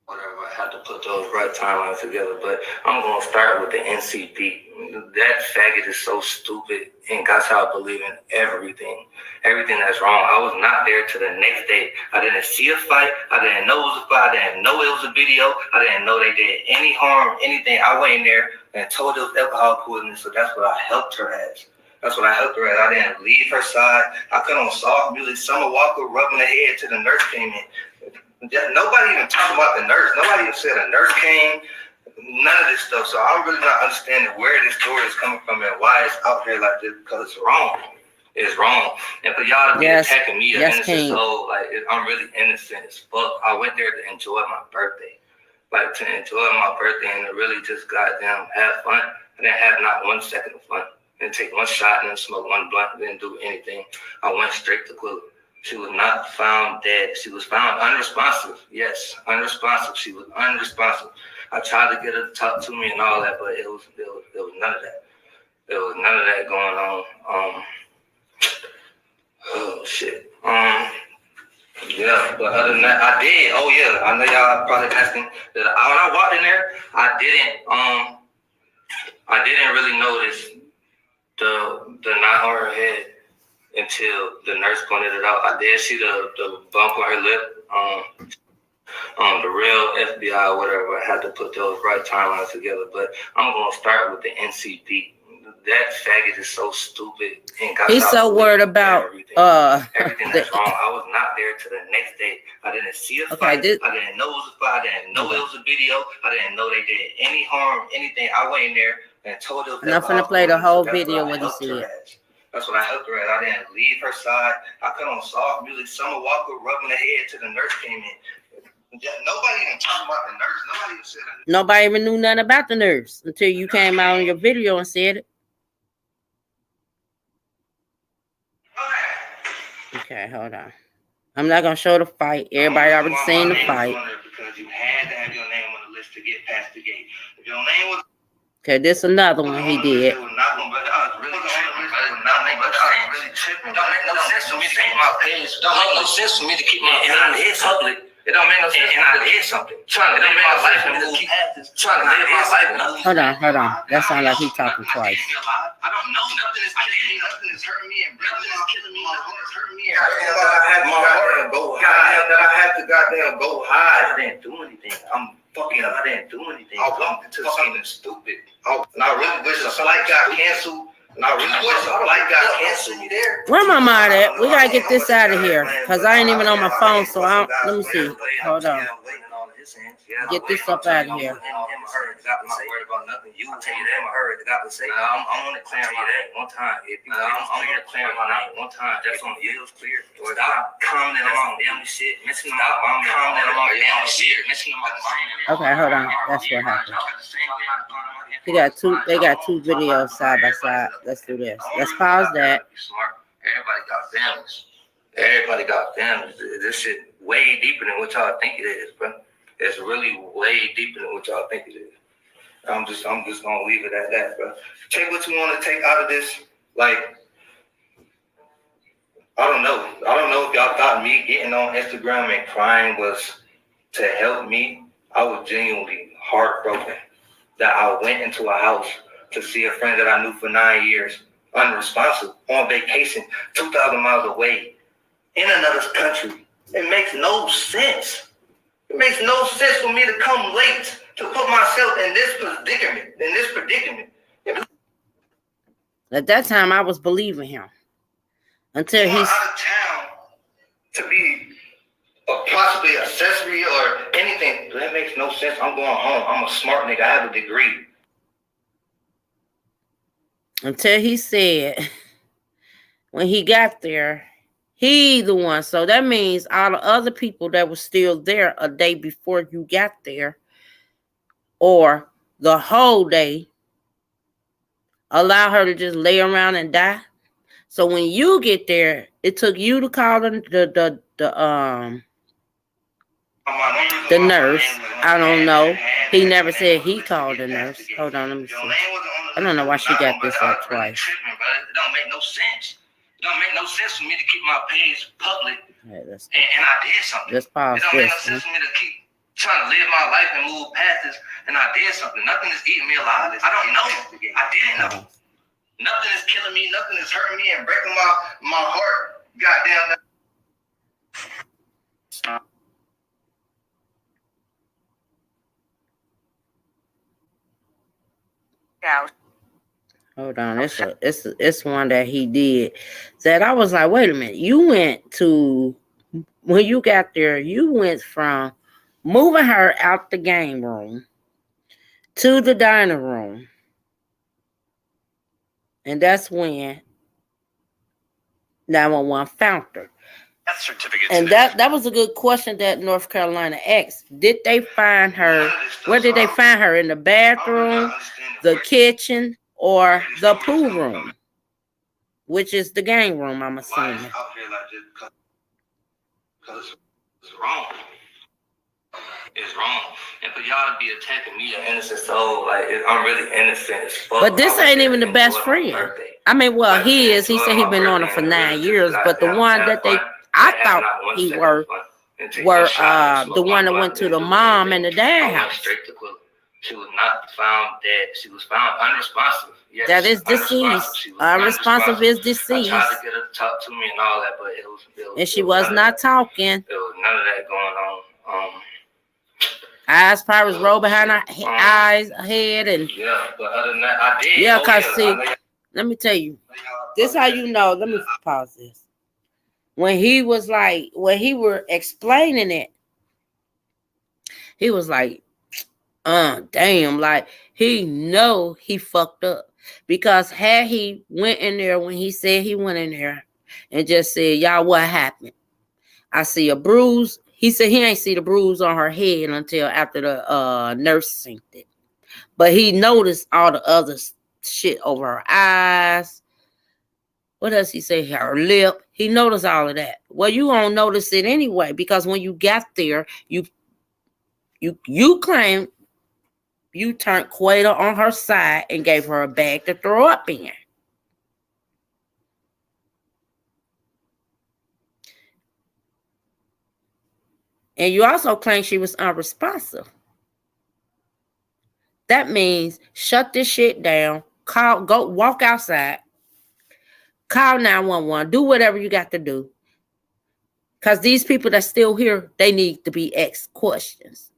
Whatever, I had to put those right timelines together, but I'm going to start with the NCP. That faggot is so stupid and got y'all believing everything that's wrong. I was not there till the next day. I didn't see a fight. I didn't know it was a fight. I didn't know it was a video. I didn't know they did any harm, anything. I went in there and told it was alcohol poisoning, so that's what I helped her as. I didn't leave her side. I put on soft music. Summer Walker rubbing her head till the nurse came in. Nobody even talked about the nurse. Nobody even said a nurse came. None of this stuff. So I'm really not understanding where this story is coming from and why it's out here like this, because it's wrong. It's wrong. And for y'all to be attacking me, an innocent soul, like I'm really innocent as fuck. I went there to enjoy my birthday. And to really just goddamn have fun. I didn't have not 1 second of fun. I didn't take one shot and then smoke one blunt. I didn't do anything. I went straight to club. She was not found dead. She was found unresponsive. Yes, unresponsive. She was unresponsive. I tried to get her to talk to me and all that, but it was none of that. There was none of that going on. Oh shit. Yeah, but other than that, I did. Oh yeah, I know y'all probably asking that. When I walked in there, I didn't really notice the knot on her head until the nurse pointed it out. I did see the bump on her lip. The real FBI or whatever, I had to put those right timelines together. But I'm going to start with the NCP. that faggot is so stupid. He's so worried about everything that's wrong. I was not there till the next day. I didn't see a fight. I didn't know it was a fight. I didn't know it was a video. I didn't know they did any harm, anything. I went in there and told her. I'm not finna play the whole video when you see it. That's what I helped her at. I didn't leave her side. I put on soft music. Summer Walker rubbing her head till the nurse came in. Nobody even talked about the nurse. Nobody even said that. Nobody even knew nothing about the nurse until you came out on your video and said it. Okay, hold on. I'm not gonna show the fight. Everybody already seen the fight. Because you had to have your name on the list to get past the gate. If your name was okay, this another one he did. It don't make no sense for me to keep my page. Don't make no sense for me to keep my page public. It don't make no sense. And I did something. Trying to live my life and move past this. Trying to live my life. Hold on. That sounds like he's talking twice. I don't know. Nothing is killing me. Nothing is hurting me. And nothing is killing me. Nothing is hurting me. I had to goddamn go hide. I didn't do anything. I didn't do anything. I walked into something stupid. And I really wish a flight got canceled. And I really wish a flight got canceled. Where my mind at? We gotta get this out of here, cause I ain't even on my phone. So let me see. Hold on. Get this up out of here. I'm worried about nothing. You tell you that. I'm only clearing my name one time. I'm only clearing my name one time. That's on you. It's clear. Stop commenting on my family shit. Missing my mom. Commenting on my family shit. Missing my mom. Okay, hold on. That's what happened. They got two videos side by side. Let's do this. Let's pause that. Everybody got families. This shit way deeper than what y'all think it is, bro. It's really way deeper than what y'all think it is. I'm just gonna leave it at that, bro. Take what you want to take out of this. Like, I don't know if y'all thought me getting on Instagram and crying was to help me. I was genuinely heartbroken that I went into a house to see a friend that I knew for 9 years, unresponsive, on vacation, 2,000 miles away, in another country. It makes no sense. It makes no sense for me to come late to put myself in this predicament. At that time, I was believing him until he's out of town to be possibly accessory or anything. That makes no sense. I'm going home. I'm a smart nigga. I have a degree. Until he said when he got there, he the one. So that means all the other people that were still there a day before you got there, or the whole day, allow her to just lay around and die. So when you get there, it took you to call the nurse. I don't know. He never said he called the nurse. Hold on, let me see. I don't know why she got this up twice. It don't make no sense. It don't make no sense for me to keep my page public. Right, and I did something. Let's pause. It don't make no sense for me to keep trying to live my life and move past this. And I did something. Nothing is eating me alive. I don't know. I didn't know. Nothing is killing me. Nothing is hurting me and breaking my heart. Goddamn. Hold on, it's one that he did. That I was like, wait a minute. You went to, when you got there, you went from moving her out the game room to the dining room. And that's when 911 found her. And that was a good question that North Carolina asked. Did they find her? Where did they find her? In the bathroom, the kitchen, or the pool room? Which is the game room, I'm assuming. Because it's wrong. It's wrong. And for y'all to be attacking me, an innocent soul, like, I'm really innocent as fuck. But this ain't even the best friend. I mean, well, he is. He said he been on it for 9 years. But the one that I thought he were the one that went to the mom and the dad house. She was not found dead. She was found unresponsive. Yes, that is deceased. Unresponsive is deceased. I tried to get her to talk to me and all that, but it was and she was not talking. There was none of that going on. Eyes probably was rolled behind her eyes, head, and yeah. But other than that, I did. Yeah, cause see, Let me tell you. This how you know. Let me pause this. When he was like, when he were explaining it, he was like, damn, like he know he fucked up. Because had he went in there when he said he went in there and just said, y'all, what happened? I see a bruise. He said he ain't see the bruise on her head until after the nurse synced it. But he noticed all the other shit over her eyes. What else he say? Her lip. He noticed all of that. Well, you won't notice it anyway, because when you got there, you claim you turned Quater on her side and gave her a bag to throw up in. And you also claim she was unresponsive. That means shut this shit down. Go walk outside. Call 911. Do whatever you got to do. Because these people that's still here, they need to be asked questions.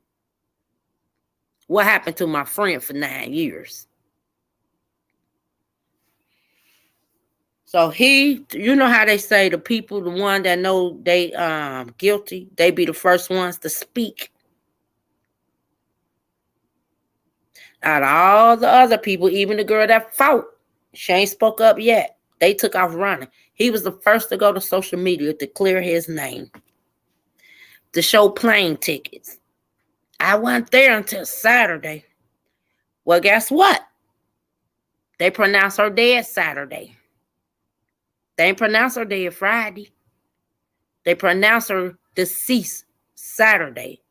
What happened to my friend for 9 years? So you know how they say the people, the one that know they guilty, they be the first ones to speak. Out of all the other people, even the girl that fought, she ain't spoke up yet. They took off running. He was the first to go to social media to clear his name, to show plane tickets. I wasn't there until Saturday. Well, guess what? They pronounced her dead Saturday. They ain't pronounced her dead Friday. They pronounced her deceased Saturday.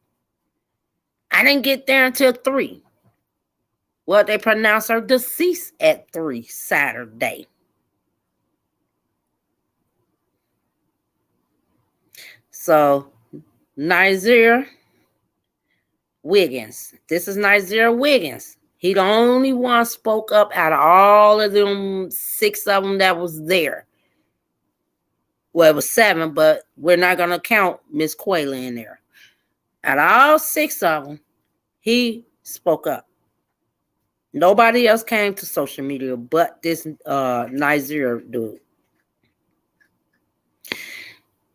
I didn't get there until 3. Well, they pronounced her deceased at 3 Saturday. So, Nazeer Wiggins. This is Nazeer Wiggins. He the only one spoke up out of all of them 6 of them that was there. Well, it was 7, but we're not going to count Miss Quayla in there. Out of all 6 of them, he spoke up. Nobody else came to social media but this Nazeer dude.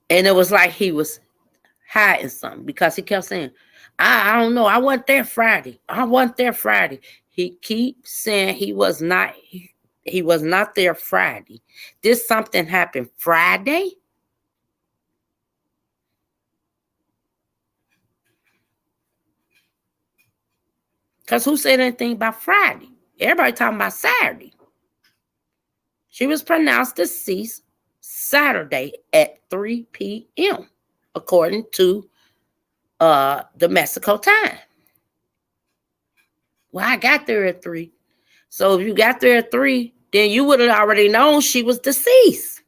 And it was like he was hiding something because he kept saying, I don't know. I wasn't there Friday. I wasn't there Friday. He keeps saying he was not there Friday. Did something happen Friday? Because who said anything about Friday? Everybody talking about Saturday. She was pronounced deceased Saturday at 3 p.m. according to the Mexico time. Well, I got there at 3. So if you got there at 3, then you would have already known she was deceased.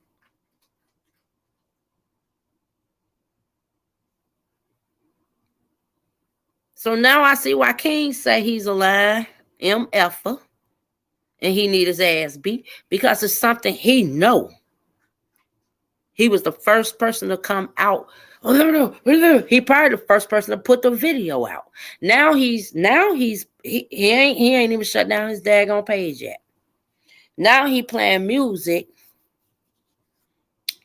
So now I see why King say he's alive, MF'er, and he need his ass beat, because it's something he know. He was the first person to come out. Oh no. He probably the first person to put the video out. Now he ain't even shut down his daggone page yet. Now he playing music.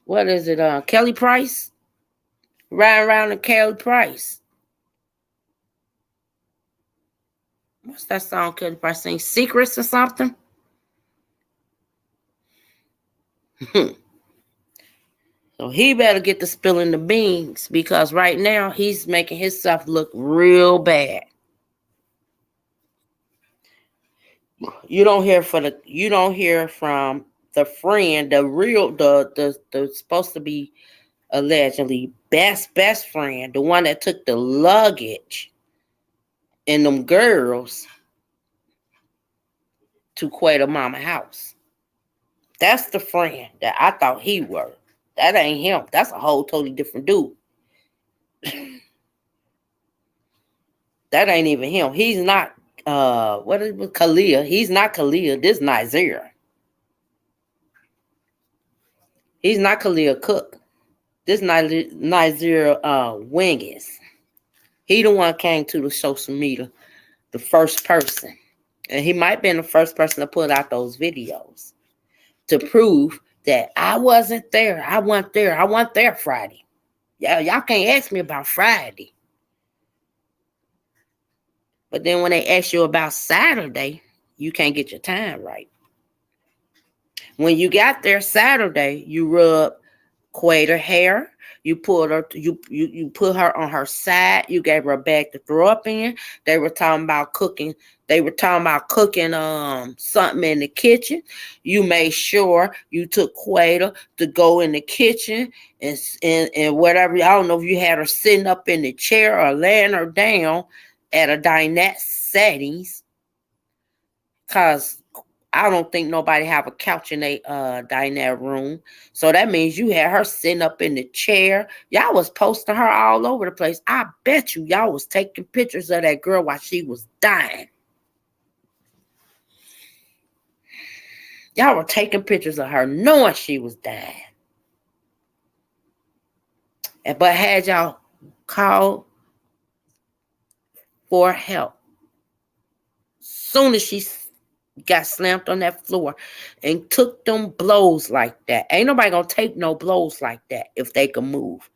What is it? Kelly Price? Riding around to Kelly Price. What's that song Kelly Price sing? Secrets or something? So he better get to spilling the beans, because right now he's making himself look real bad. You don't hear from the friend, the supposed to be allegedly best friend, the one that took the luggage and them girls to Quater mama house. That's the friend that I thought he were. That ain't him. That's a whole totally different dude. That ain't even him. He's not what is it, Kalia? He's not Kalia. This Nazeer. He's not Kalia Cook. This Nazeer Wiggins. He the one came to the social media, the first person. And he might have been the first person to put out those videos. to prove that I wasn't there. I wasn't there. I wasn't there Friday. Yeah, y'all can't ask me about Friday. But then when they ask you about Saturday, you can't get your time right. When you got there Saturday, you rub Quader hair. You put her. You put her on her side. You gave her a bag to throw up in. They were talking about cooking. They were talking about cooking something in the kitchen. You made sure you took Quader to go in the kitchen and whatever. I don't know if you had her sitting up in the chair or laying her down at a dinette settings, cause I don't think nobody have a couch in a dinette room. So that means you had her sitting up in the chair. Y'all was posting her all over the place. I bet you y'all was taking pictures of that girl while she was dying. Y'all were taking pictures of her knowing she was dying. But had y'all called for help, soon as she got slammed on that floor and took them blows like that. Ain't nobody gonna take no blows like that if they can move.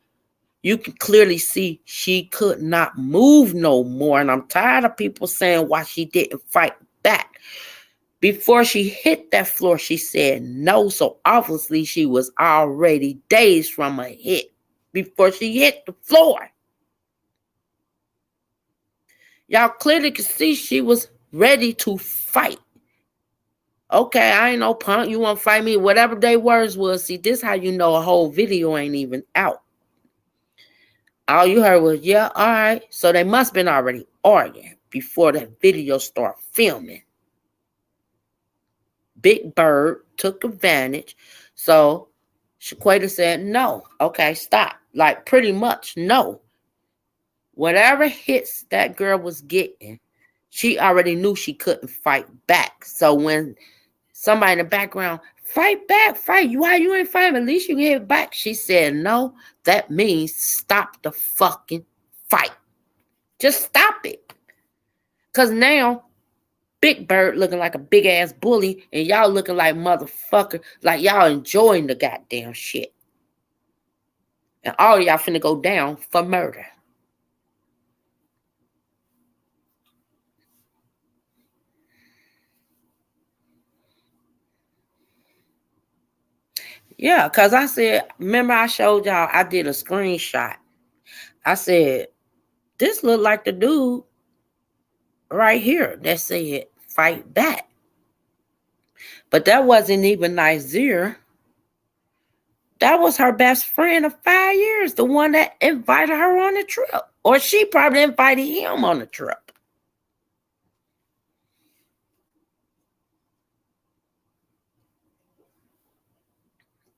You can clearly see she could not move no more. And I'm tired of people saying why she didn't fight back. Before she hit that floor, she said no. So obviously she was already dazed from a hit before she hit the floor. Y'all clearly could see she was ready to fight. Okay, I ain't no punk. You want to fight me? Whatever their words was. See, this how you know a whole video ain't even out. All you heard was, yeah, all right. So they must have been already arguing before that video started filming. Big Bird took advantage. So Shanquella said, no. Okay, stop. Like, pretty much, no. Whatever hits that girl was getting, she already knew she couldn't fight back. So when somebody in the background, fight back, fight. Why you ain't fighting? At least you can hit back. She said, no, that means stop the fucking fight. Just stop it. Because now, Big Bird looking like a big ass bully and y'all looking like motherfucker, like y'all enjoying the goddamn shit. And all y'all finna go down for murder. Yeah, because I said, remember I showed y'all, I did a screenshot. I said, this look like the dude right here that said, fight back. But that wasn't even Nazeer. That was her best friend of 5 years, the one that invited her on the trip. Or she probably invited him on the trip.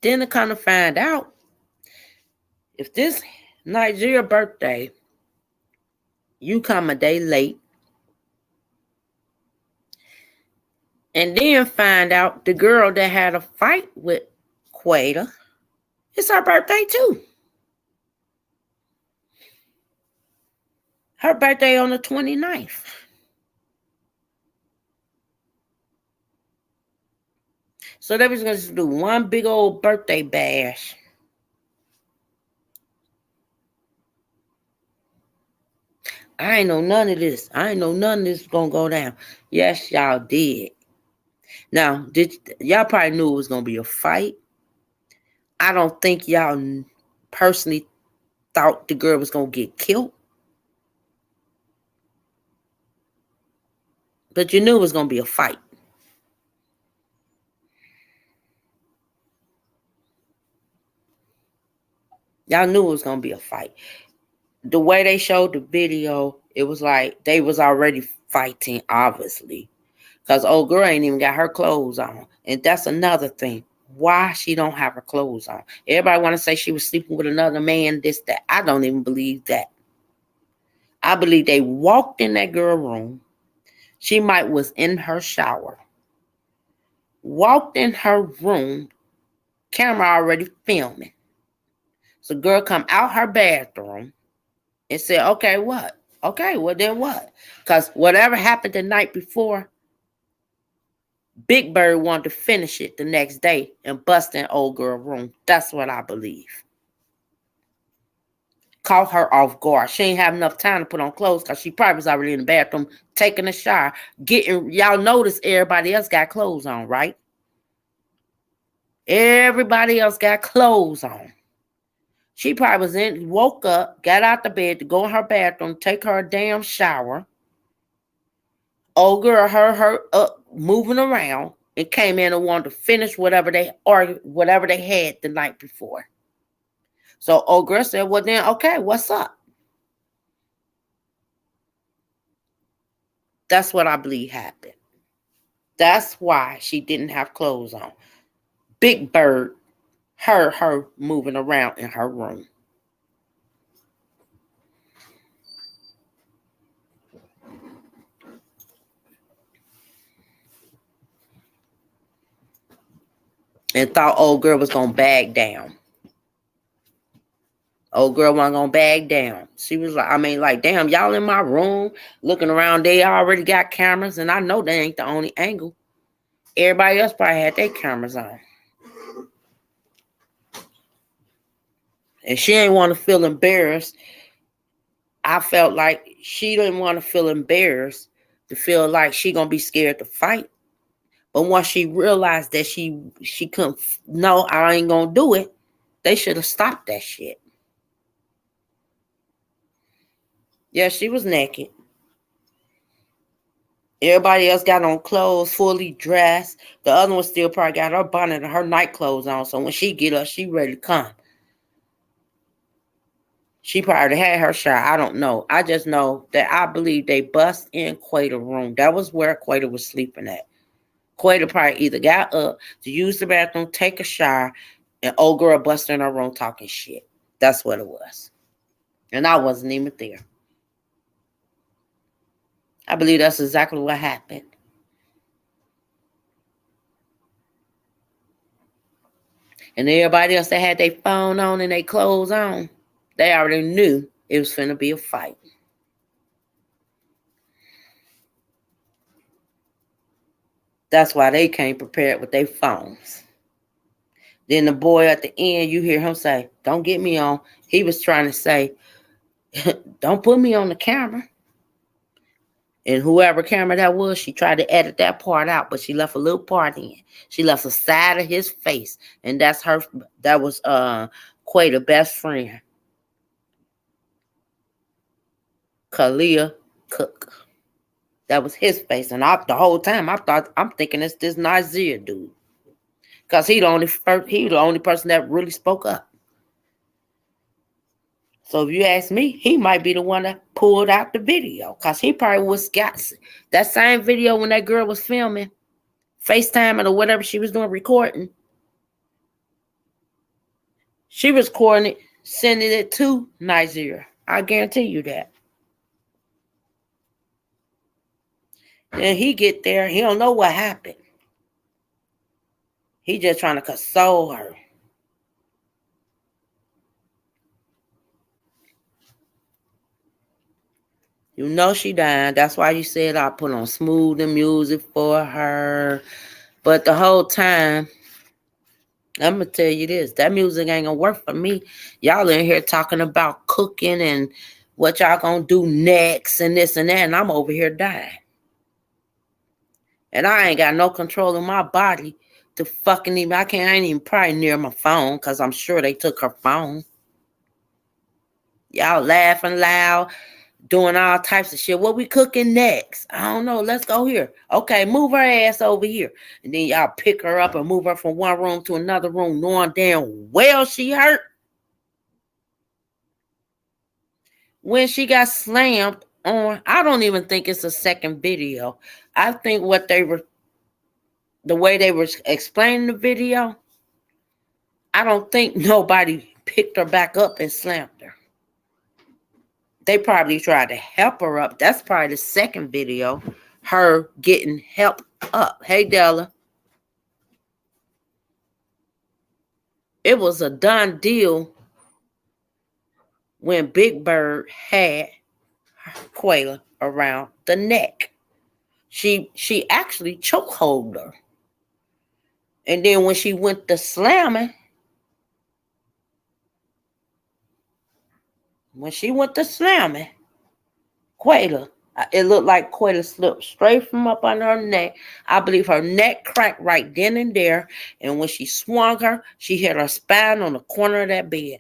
Then to kind of find out, if this Nazeer birthday, you come a day late, and then find out the girl that had a fight with Quader, it's her birthday too. Her birthday on the 29th. So they was going to do one big old birthday bash. I ain't know none of this. I ain't know none of this was going to go down. Yes, y'all did. Now, y'all probably knew it was going to be a fight. I don't think y'all personally thought the girl was going to get killed. But you knew it was going to be a fight. Y'all knew it was going to be a fight. The way they showed the video, it was like they was already fighting, obviously. Because old girl ain't even got her clothes on. And that's another thing. Why she don't have her clothes on. Everybody want to say she was sleeping with another man, this, that. I don't even believe that. I believe they walked in that girl room. She might was in her shower. Walked in her room. Camera already filming. So girl come out her bathroom and said, okay, what? Okay, well then what? Because whatever happened the night before, Big Bird wanted to finish it the next day and bust in old girl room. That's what I believe. Caught her off guard. She ain't have enough time to put on clothes because she probably was already in the bathroom taking a shower. Y'all notice everybody else got clothes on, right? Everybody else got clothes on. She probably woke up, got out the bed to go in her bathroom, take her a damn shower. Old girl heard her up moving around and came in and wanted to finish whatever they had the night before. So old girl said, well then, okay, what's up? That's what I believe happened. That's why she didn't have clothes on. Big Bird heard her moving around in her room. And thought old girl was going to bag down. Old girl wasn't going to bag down. She was like, damn, y'all in my room looking around. They already got cameras, and I know they ain't the only angle. Everybody else probably had their cameras on. And she didn't want to feel embarrassed. I felt like she didn't want to feel embarrassed, to feel like she going to be scared to fight. But once she realized that she couldn't, no, I ain't going to do it, they should have stopped that shit. Yeah, she was naked. Everybody else got on clothes, fully dressed. The other one still probably got her bonnet and her night clothes on. So when she get up, she ready to come. She probably had her shot. I don't know. I just know that I believe they bust in Quater's room. That was where Quater was sleeping at. Quater probably either got up to use the bathroom, take a shower, and old girl busted in her room talking shit. That's what it was. And I wasn't even there. I believe that's exactly what happened. And everybody else that had their phone on and their clothes on, they already knew it was finna be a fight. That's why they came prepared with their phones. Then the boy at the end, you hear him say, don't get me on. He was trying to say, don't put me on the camera. And whoever camera that was, she tried to edit that part out, but she left a little part in. She left the side of his face. And that was Quater's best friend, Kalia Cook. That was his face. And the whole time I'm thinking it's this Nazeer dude. Because he the only person that really spoke up. So if you ask me, he might be the one that pulled out the video. Because he probably got that same video when that girl was filming, FaceTiming or whatever she was doing, recording. She was recording it, sending it to Nazeer. I guarantee you that. And he get there, he don't know what happened. He just trying to console her. You know she died. That's why you said I put on smoothing music for her. But the whole time, I'm going to tell you this. That music ain't going to work for me. Y'all in here talking about cooking and what y'all going to do next and this and that. And I'm over here dying. And I ain't got no control of my body to fucking even. I ain't even probably near my phone because I'm sure they took her phone. Y'all laughing loud. Doing all types of shit. What we cooking next? I don't know. Let's go here. Okay, move her ass over here. And then y'all pick her up and move her from one room to another room, knowing damn well she hurt. When she got slammed on, I don't even think it's a second video. I think the way they were explaining the video, I don't think nobody picked her back up and slammed her. They probably tried to help her up. That's probably the second video, her getting help up. Hey, Della. It was a done deal when Big Bird had Quayle around the neck. She actually chokehold her. And then when she went to slamming, Quayla, it looked like Quayla slipped straight from up on her neck. I believe her neck cracked right then and there. And when she swung her, she hit her spine on the corner of that bed.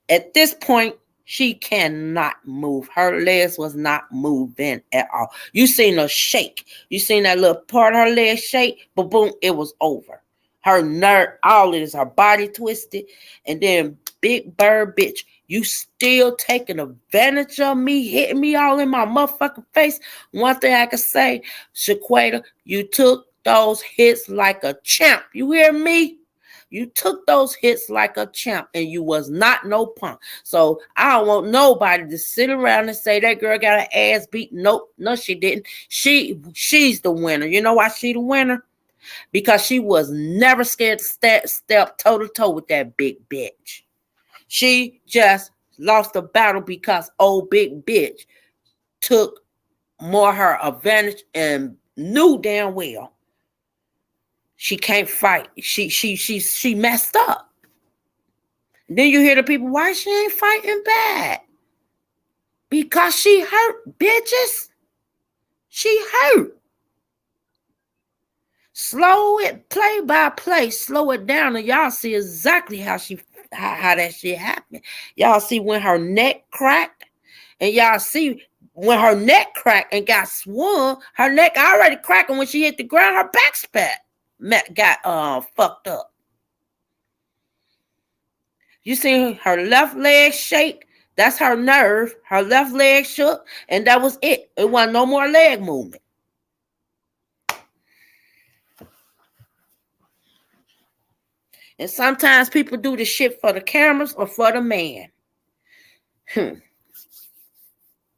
At this point, she cannot move. Her legs was not moving at all. You seen her shake. You seen that little part of her leg shake, but boom, it was over. Her nerve, all it is, her body twisted. And then Big Bird, bitch, you still taking advantage of me, hitting me all in my motherfucking face. One thing I can say, Shanquella, you took those hits like a champ. You hear me? You took those hits like a champ, and you was not no punk. So I don't want nobody to sit around and say that girl got her ass beat. Nope, no, she didn't. She's the winner. You know why she the winner? Because she was never scared to step toe to toe with that big bitch. She just lost the battle because old big bitch took more her advantage and knew damn well she can't fight. She messed up. Then you hear the people, why she ain't fighting back? Because she hurt, bitches. She hurt. Slow it, play by play, slow it down, and y'all see exactly how that shit happened. Y'all see when her neck cracked, and y'all see when her neck cracked and got swung, her neck already cracked, and when she hit the ground, her back got fucked up. You see her left leg shake, that's her nerve. Her left leg shook, and that was it. It wasn't no more leg movement. And sometimes people do the shit for the cameras or for the man.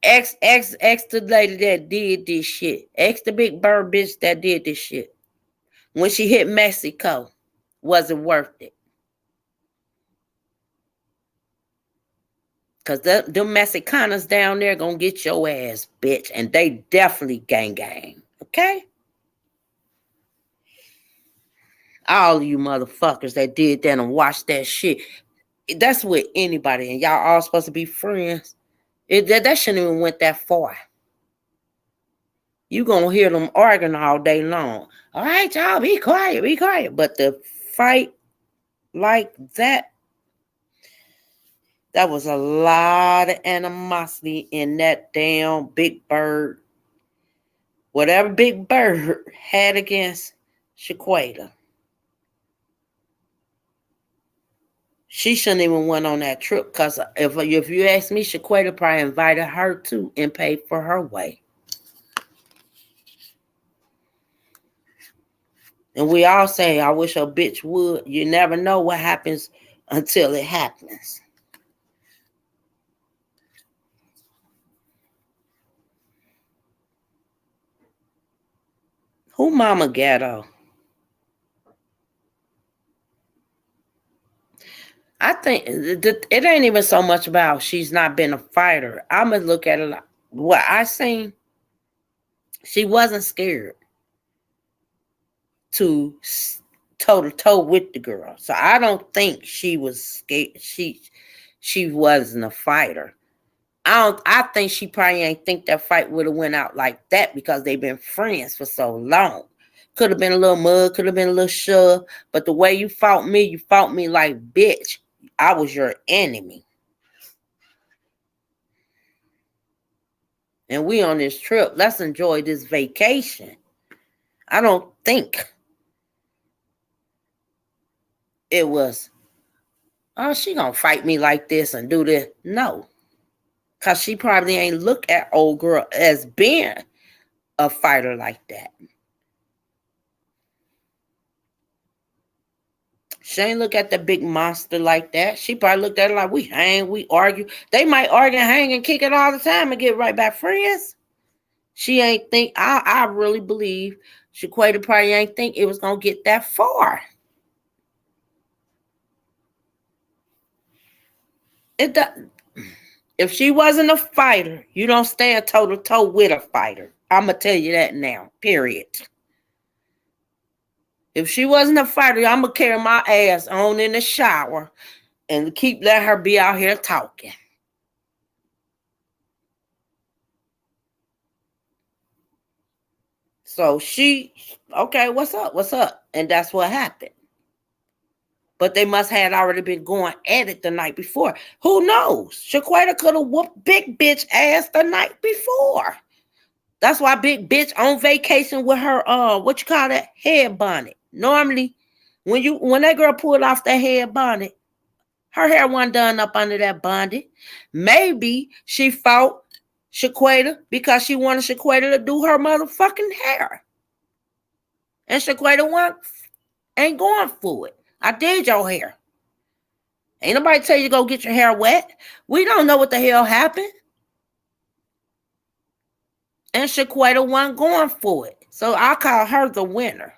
Ex the lady that did this shit. Ex the Big Bird bitch that did this shit. When she hit Mexico, wasn't worth it. Because them Mexicanos down there gonna get your ass, bitch. And they definitely gang. Okay? All of you motherfuckers that did that and watched that shit. That's with anybody. And y'all all supposed to be friends. That shouldn't even went that far. You gonna hear them arguing all day long. All right, y'all, be quiet. But the fight like that, that was a lot of animosity in that damn Big Bird. Whatever Big Bird had against Shanquella. She shouldn't even went on that trip, because if you ask me, Shanquella probably invited her too and paid for her way. And we all say, I wish a bitch would. You never know what happens until it happens. Who mama ghetto? I think it ain't even so much about she's not been a fighter. I'm going to look at it like what I seen. She wasn't scared to toe to toe with the girl. So I don't think she was scared. She wasn't a fighter. I think she probably ain't think that fight would have went out like that because they've been friends for so long. Could have been a little mud, could have been a little shove, but the way you fought me like, bitch, I was your enemy. And we on this trip. Let's enjoy this vacation. I don't think it was, oh, she gonna fight me like this and do this. No. Because she probably ain't look at old girl as being a fighter like that. She ain't look at the big monster like that. She probably looked at it like, we hang, we argue. They might argue, hang, and kick it all the time and get right back friends. She ain't think, I really believe Shanquella probably ain't think it was going to get that far. It doesn't. If she wasn't a fighter, you don't stand toe to toe with a fighter. I'm going to tell you that now, period. If she wasn't a fighter, I'm gonna carry my ass on in the shower and keep letting her be out here talking. So okay, what's up? What's up? And that's what happened. But they must have already been going at it the night before. Who knows? Shanquella could have whooped big bitch ass the night before. That's why big bitch on vacation with her what you call that, head bonnet. Normally, when that girl pulled off that head bonnet, her hair wasn't done up under that bonnet. Maybe she fought Shanquella because she wanted Shanquella to do her motherfucking hair. And Shanquella ain't going for it. I did your hair. Ain't nobody tell you to go get your hair wet. We don't know what the hell happened. And Shanquella wasn't going for it. So I call her the winner.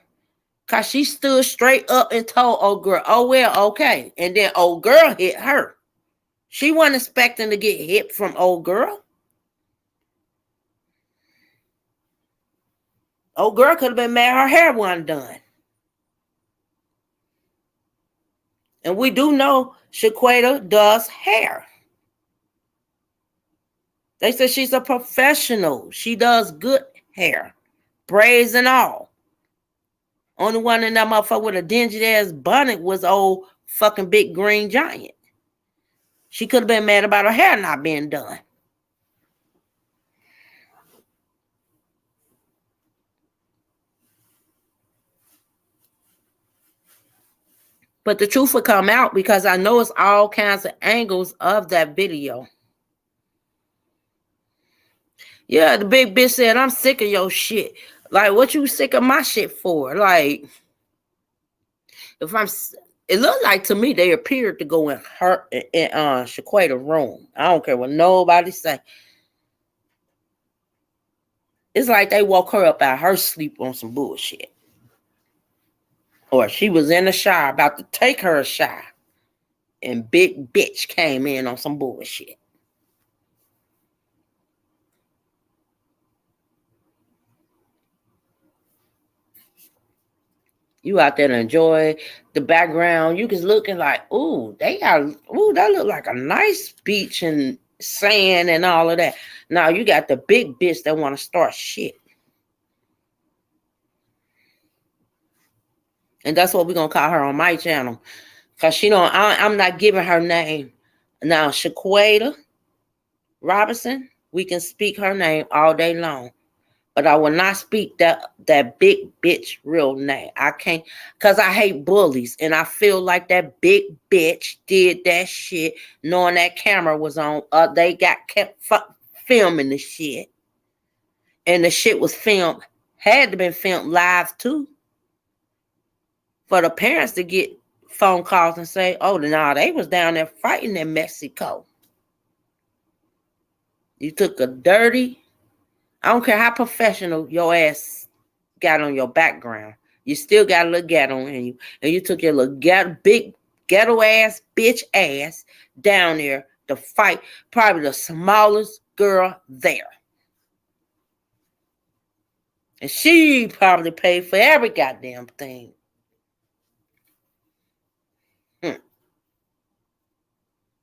Because she stood straight up and told old girl, oh, well, okay. And then old girl hit her. She wasn't expecting to get hit from old girl. Old girl could have been mad her hair wasn't done. And we do know Shanquella does hair. They said she's a professional. She does good hair. Braids and all. Only one in that motherfucker with a dingy ass bonnet was old fucking big green giant. She could have been mad about her hair not being done. But the truth will come out because I know it's all kinds of angles of that video. Yeah, the big bitch said, I'm sick of your shit. Like, what you sick of my shit for? Like, it looked like to me they appeared to go in Shanquella's room. I don't care what nobody say. It's like they woke her up out her sleep on some bullshit. Or she was in the shower about to take her a shower. And big bitch came in on some bullshit. You out there to enjoy the background. You just looking like, that look like a nice beach and sand and all of that. Now you got the big bitch that want to start shit. And that's what we're going to call her on my channel. Because I'm not giving her name. Now, Shanquella Robinson, we can speak her name all day long. But I will not speak that big bitch real name. I can't, because I hate bullies. And I feel like that big bitch did that shit knowing that camera was on. They kept filming the shit. And the shit was filmed, had to been filmed live too. For the parents to get phone calls and say, oh, no, they was down there fighting in Mexico. You took a dirty, I don't care how professional your ass got on your background. You still got a little ghetto in you. And you took your little big ghetto ass, bitch ass down there to fight probably the smallest girl there. And she probably paid for every goddamn thing.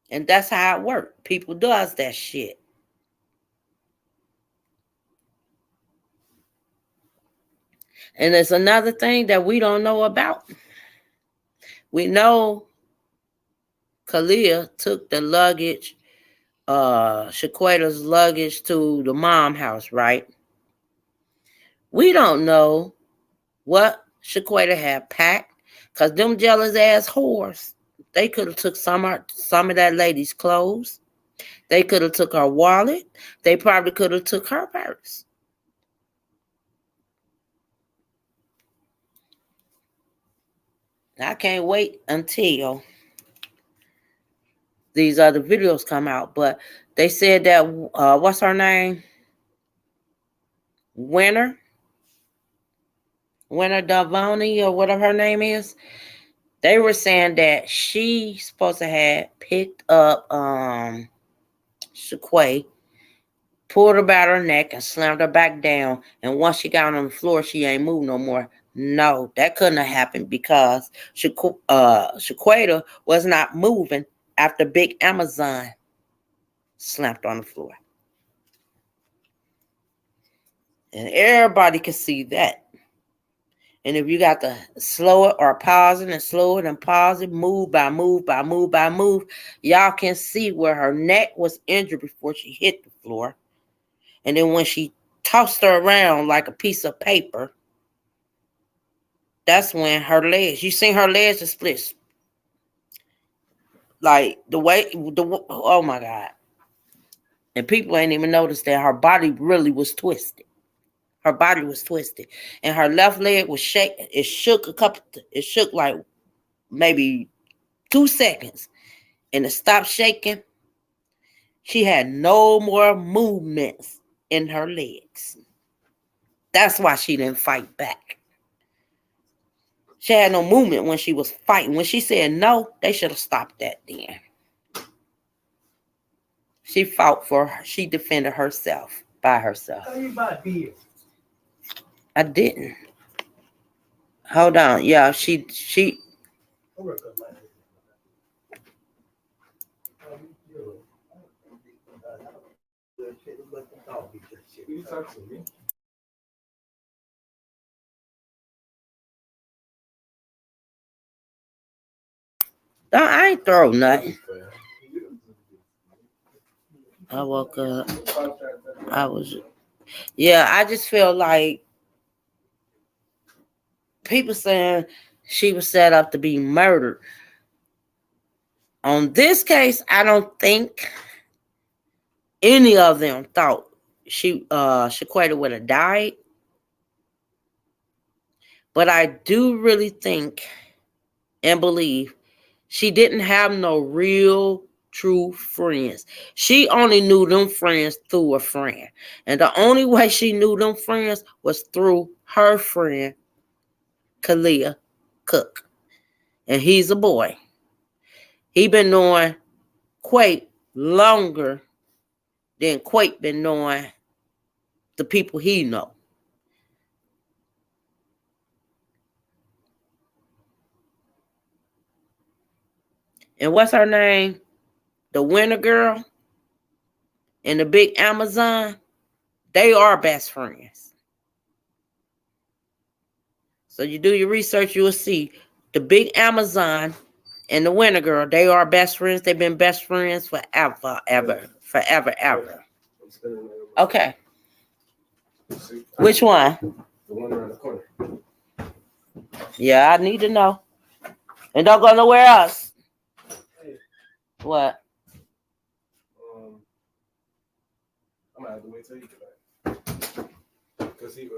And that's how it works. People does that shit. And there's another thing that we don't know about. We know Kalia took the luggage, Shanquella's luggage to the mom house, right? We don't know what Shanquella had packed. Because them jealous ass whores, they could have took some of that lady's clothes. They could have took her wallet. They probably could have took her purse. I can't wait until these other videos come out. But they said that, what's her name? Winter Davoni or whatever her name is. They were saying that she's supposed to have picked up Shanquella, pulled her about her neck and slammed her back down. And once she got on the floor, she ain't moved no more. No, that couldn't have happened because Shanquella was not moving after Big Amazon slapped on the floor. And everybody can see that. And if you got to slow it or pause it and slow it and pause it, move by move by move by move, y'all can see where her neck was injured before she hit the floor. And then when she tossed her around like a piece of paper, that's when her legs, you seen her legs are split. Like oh my God. And people ain't even noticed that her body really was twisted. Her body was twisted. And her left leg was shaking. It shook like maybe 2 seconds. And it stopped shaking. She had no more movements in her legs. That's why she didn't fight back. She had no movement when she was fighting. When she said no, they should have stopped that then. She fought for her. She defended herself by herself. How you buy beer? I didn't. Hold on. Yeah, she no, I ain't throw nothing. I woke up. I just feel like people saying she was set up to be murdered. On this case, I don't think any of them thought Shanquella would have died. But I do really think and believe she didn't have no real true friends. She only knew them friends through a friend. And the only way she knew them friends was through her friend, Kalia Cook. And he's a boy. He been knowing Quake longer than Quake been knowing the people he know. And what's her name? The Winter Girl and the Big Amazon. They are best friends. So you do your research, you will see the Big Amazon and the Winter Girl. They are best friends. They've been best friends forever, ever. Okay. Which one? The one around the corner. Yeah, I need to know. And don't go nowhere else. What? I'm gonna have to wait till you get back. Because he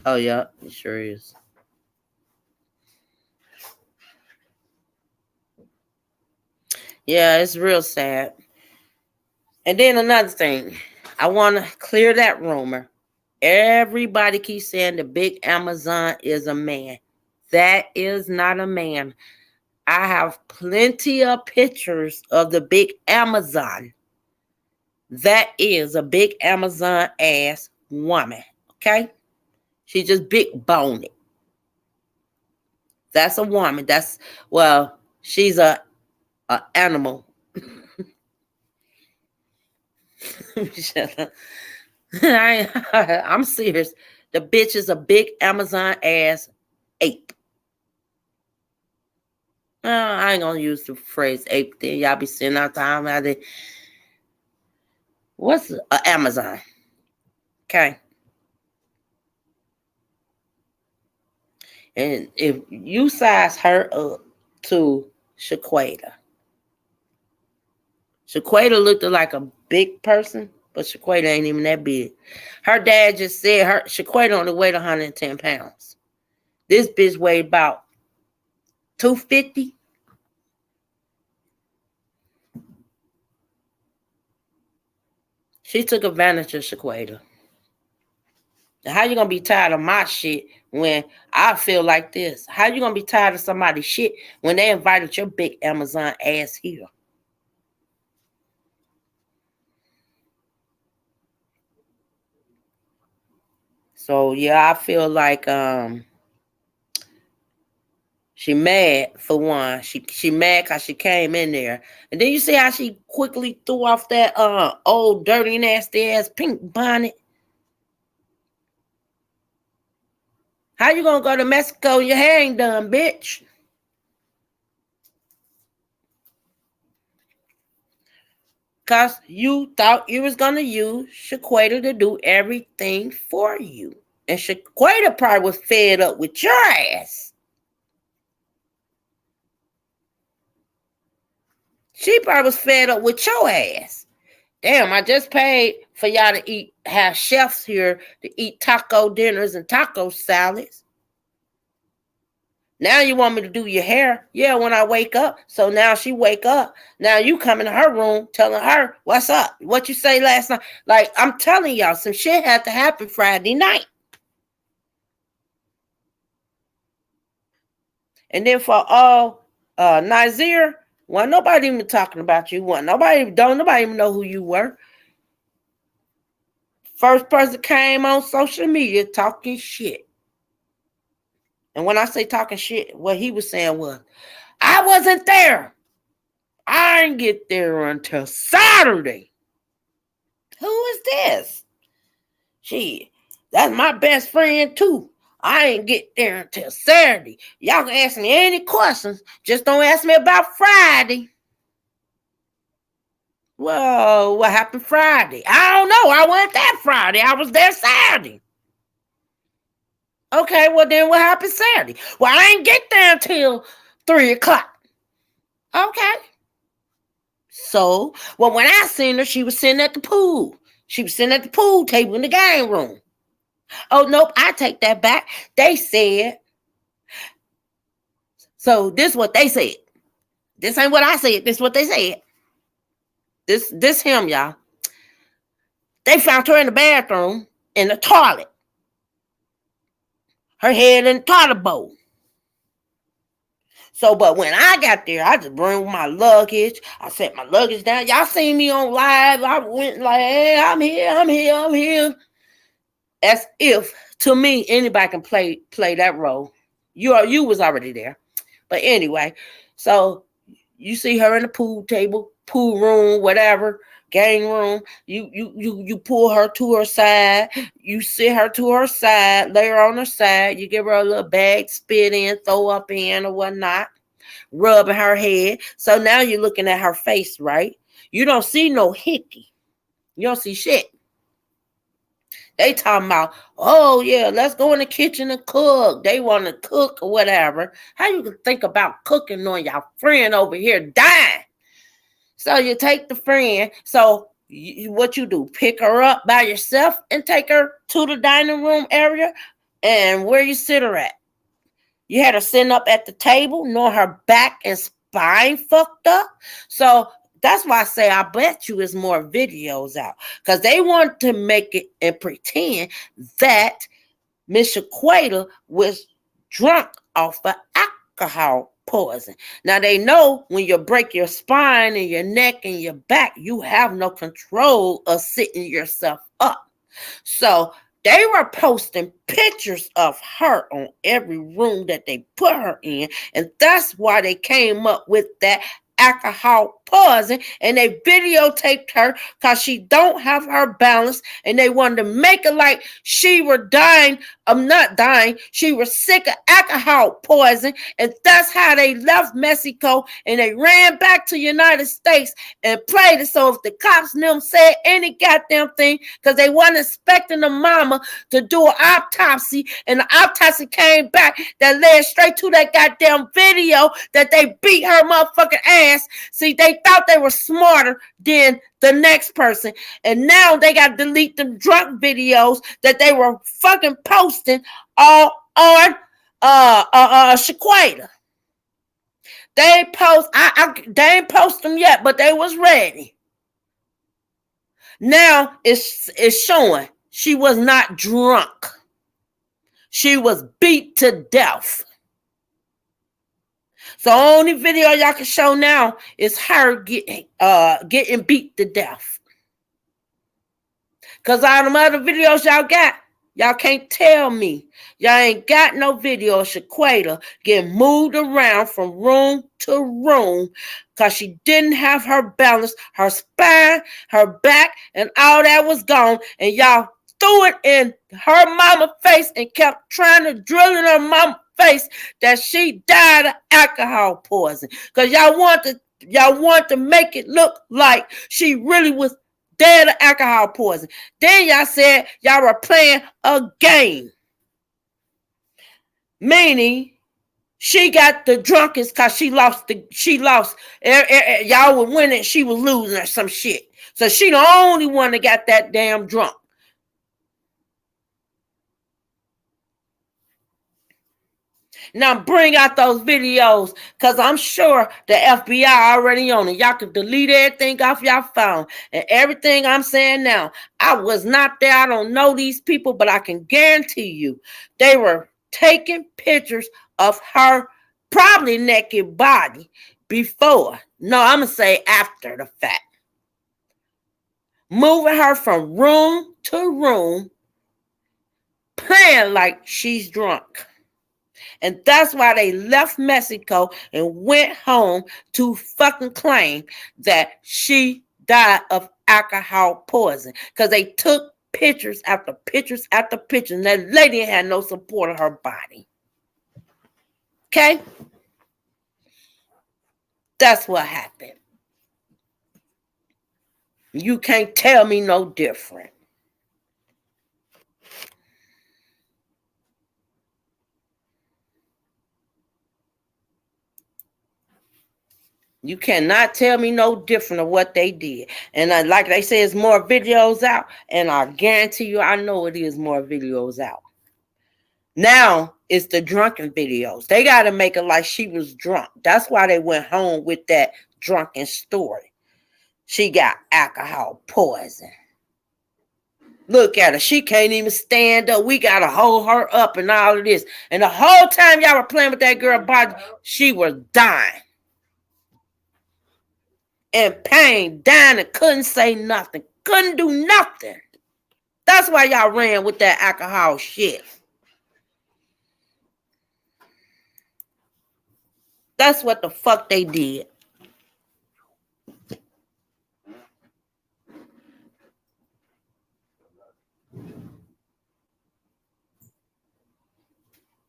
Oh yeah, it sure is. Yeah, it's real sad. And then another thing, I want to clear that rumor. Everybody keeps saying the Big Amazon is a man. That is not a man. I have plenty of pictures of the Big Amazon. That is a Big Amazon ass woman. Okay? She's just big boned. That's a woman. She's a animal. Shut up. I'm serious. The bitch is a big Amazon ass ape. I ain't gonna use the phrase ape then. Y'all be sitting out time out there. What's Amazon? Okay. And if you size her up to Shanquella looked like a big person, but Shanquella ain't even that big. Her dad just said Shanquella only weighed 110 pounds. This bitch weighed about 250. She took advantage of Shanquella. How you gonna be tired of my shit when I feel like this? How you gonna be tired of somebody's shit when they invited your big Amazon ass here? So yeah, I feel like she mad for one. She mad cause she came in there. And then you see how she quickly threw off that old dirty nasty ass pink bonnet. How you gonna go to Mexico? Your hair ain't done, bitch. Cause you thought you was gonna use Shanquella to do everything for you. And Shanquella probably was fed up with your ass. She probably was fed up with your ass. Damn, I just paid for y'all to have chefs here to eat taco dinners and taco salads. Now you want me to do your hair? Yeah, when I wake up. So now she wake up. Now you come in her room telling her, what's up? What you say last night? Like, I'm telling y'all, some shit had to happen Friday night. And then for all Nazeer, well, nobody even talking about you. Nobody even know who you were. First person came on social media talking shit. And when I say talking shit, what he was saying was, I wasn't there. I didn't get there until Saturday. Who is this? Shit, that's my best friend too. I ain't get there until Saturday. Y'all can ask me any questions. Just don't ask me about Friday. Well, what happened Friday? I don't know. I wasn't there Friday. I was there Saturday. Okay, well then what happened Saturday? Well, I ain't get there until 3 o'clock. Okay. So, well, when I seen her, she was sitting at the pool. She was sitting at the pool table in the game room. Oh, nope, I take that back. They said, so this is what they said. This ain't what I said. This is what they said. This him, y'all. They found her in the bathroom, in the toilet. Her head in the toilet bowl. So, but when I got there, I just bring my luggage. I set my luggage down. Y'all seen me on live. I went like, hey, I'm here. As if, to me, anybody can play that role. You was already there. But anyway, so you see her in the pool table, pool room, whatever, game room. You pull her to her side. You sit her to her side, lay her on her side. You give her a little bag, spit in, throw up in or whatnot, rubbing her head. So now you're looking at her face, right? You don't see no hickey. You don't see shit. They talking about, oh yeah, let's go in the kitchen and cook. They want to cook or whatever. How you can think about cooking on your friend over here dying? So you take the friend. So what you do? Pick her up by yourself and take her to the dining room area. And where you sit her at? You had her sitting up at the table, knowing her back and spine fucked up. So that's why I say I bet you there's more videos out. Because they want to make it and pretend that Miss Shanquella was drunk off of alcohol poison. Now they know when you break your spine and your neck and your back, you have no control of sitting yourself up. So they were posting pictures of her on every room that they put her in. And that's why they came up with that alcohol poison, and they videotaped her because she don't have her balance, and they wanted to make it like she were dying. I'm not dying. She was sick of alcohol poison, and that's how they left Mexico and they ran back to United States and played it. So if the cops and them said any goddamn thing, because they wasn't expecting the mama to do an autopsy, and the autopsy came back that led straight to that goddamn video that they beat her motherfucking ass. See, they thought they were smarter than the next person, and now they got to delete them drunk videos that they were fucking posting all on Shanquella. They ain't post them yet, but they was ready. Now it's showing she was not drunk. She was beat to death. So the only video y'all can show now is her getting beat to death. Because all them other videos y'all got, Y'all can't tell me. Y'all ain't got no video of Shanquella getting moved around from room to room because she didn't have her balance, her spine, her back, and all that was gone. And y'all threw it in her mama's face and kept trying to drill in her mama's face that she died of alcohol poison. Because y'all want to make it look like she really was dead of alcohol poison. Then y'all said y'all were playing a game. Meaning she got the drunkest because she lost. Y'all were winning, she was losing or some shit. So she the only one that got that damn drunk. Now bring out those videos because I'm sure the FBI already on it. Y'all can delete everything off y'all phone. And everything I'm saying now, I was not there. I don't know these people, but I can guarantee you they were taking pictures of her probably naked body before. No, I'm going to say after the fact. Moving her from room to room, playing like she's drunk. And that's why they left Mexico and went home to fucking claim that she died of alcohol poison. Because they took pictures after pictures after pictures. And that lady had no support of her body. Okay? That's what happened. You can't tell me no different. You cannot tell me no different of what they did. And like they say, it's more videos out. And I guarantee you, I know it is more videos out. Now, it's the drunken videos. They got to make it like she was drunk. That's why they went home with that drunken story. She got alcohol poison. Look at her. She can't even stand up. We got to hold her up and all of this. And the whole time y'all were playing with that girl's body, she was dying. In pain, dying, and couldn't say nothing. Couldn't do nothing. That's why y'all ran with that alcohol shit. That's what the fuck they did.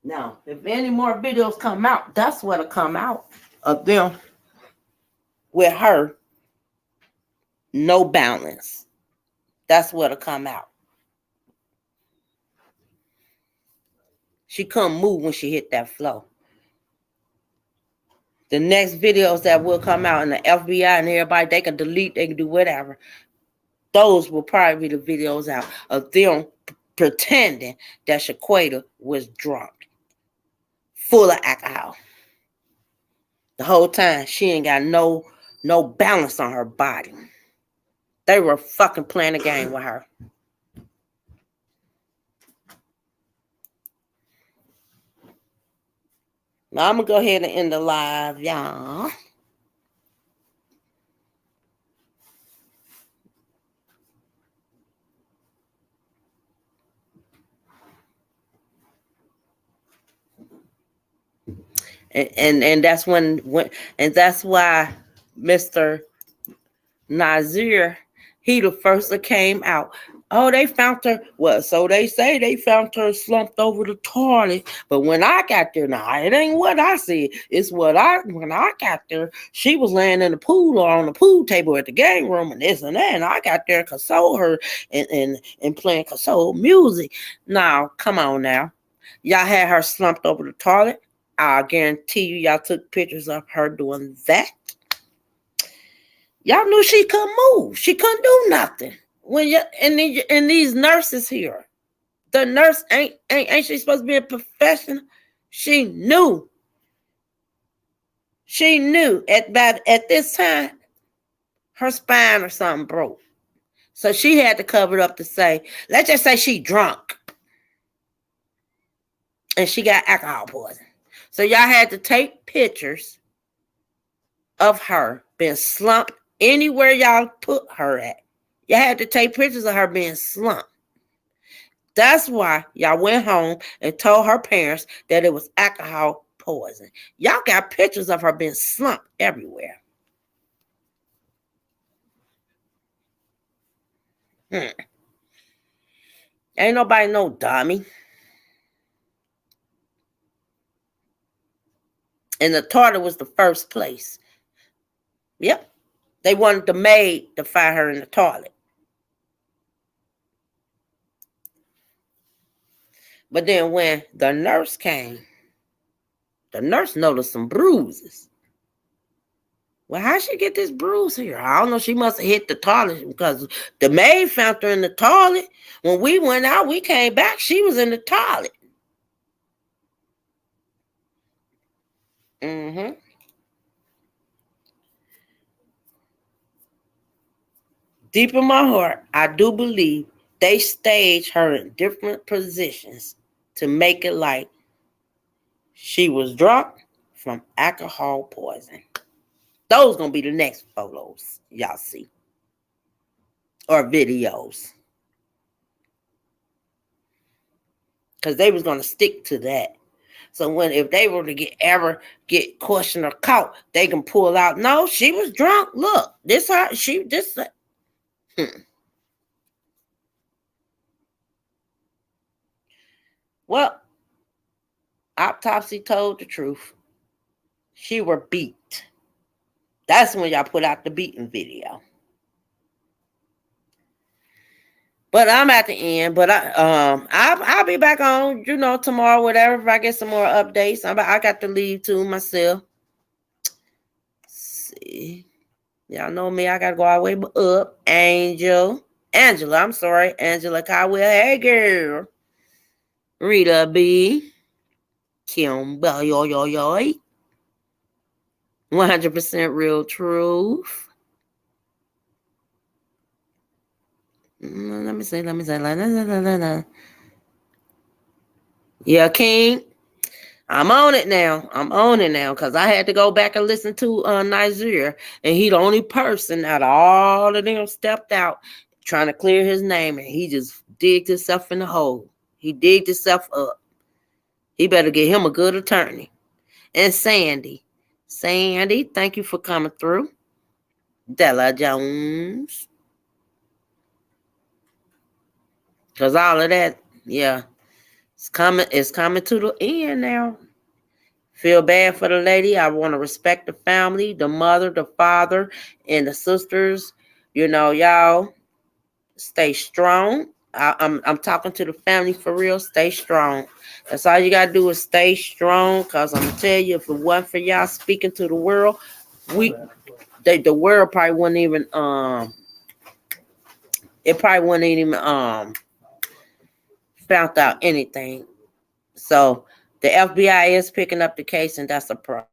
Now, if any more videos come out, that's what'll come out of them with her. No balance. That's what'll come out. She couldn't move when she hit that floor. The next videos that will come out, and the FBI and everybody, they can delete, they can do whatever. Those will probably be the videos out of them pretending that Shanquella was drunk, full of alcohol. The whole time, she ain't got no balance on her body. They were fucking playing a game with her. Now, I'm going to go ahead and end the live, y'all. And that's when and that's why Mr. Nazeer, he the first that came out. Oh, they found her. Well, so they say they found her slumped over the toilet. But when I got there, now it ain't what I said. It's when I got there, she was laying in the pool or on the pool table at the game room and this and that. And I got there and console her and playing console music. Now, come on now. Y'all had her slumped over the toilet. I guarantee you, y'all took pictures of her doing that. Y'all knew she couldn't move. She couldn't do nothing. When you and these nurses here, the nurse ain't she supposed to be a professional? She knew. She knew at this time her spine or something broke. So she had to cover it up to say, let's just say she drunk. And she got alcohol poison. So y'all had to take pictures of her being slumped anywhere y'all put her at. You had to take pictures of her being slumped. That's why y'all went home and told her parents that it was alcohol poison. Y'all got pictures of her being slumped everywhere. Ain't nobody no dummy. And the toilet was the first place. Yep. They wanted the maid to find her in the toilet. But then when the nurse came, the nurse noticed some bruises. Well, how'd she get this bruise here? I don't know. She must have hit the toilet because the maid found her in the toilet. When we went out, we came back. She was in the toilet. Deep in my heart, I do believe they staged her in different positions to make it like she was drunk from alcohol poisoning. Those gonna be the next photos y'all see or videos, because they was gonna stick to that. So if they were to ever get questioned or caught, they can pull out. No, she was drunk. Look, this her. She this. Well, autopsy told the truth. She were beat. That's when y'all put out the beating video. But I'm at the end. But I'll be back on, tomorrow, whatever. If I get some more updates, I got to leave too myself. Let's see, y'all know me. I gotta go all the way up. Angela, I'm sorry, Angela Cowell. Hey girl, Rita B, Kim, yo, 100% real truth. Let me say. Yeah, King. I'm on it now because I had to go back and listen to Nazeer, and he the only person out of all of them stepped out trying to clear his name, and he just digged himself in the hole. He digged himself up. He better get him a good attorney. And Sandy, thank you for coming through. Della Jones. Because all of that, yeah, it's coming to the end now. Feel bad for the lady. I want to respect the family, the mother, the father, and the sisters. Y'all stay strong. I'm talking to the family for real. Stay strong. That's all you gotta do is stay strong. Cause I'm gonna tell you, if it wasn't for y'all speaking to the world, the world probably wouldn't even found out anything. So the FBI is picking up the case, and that's a problem.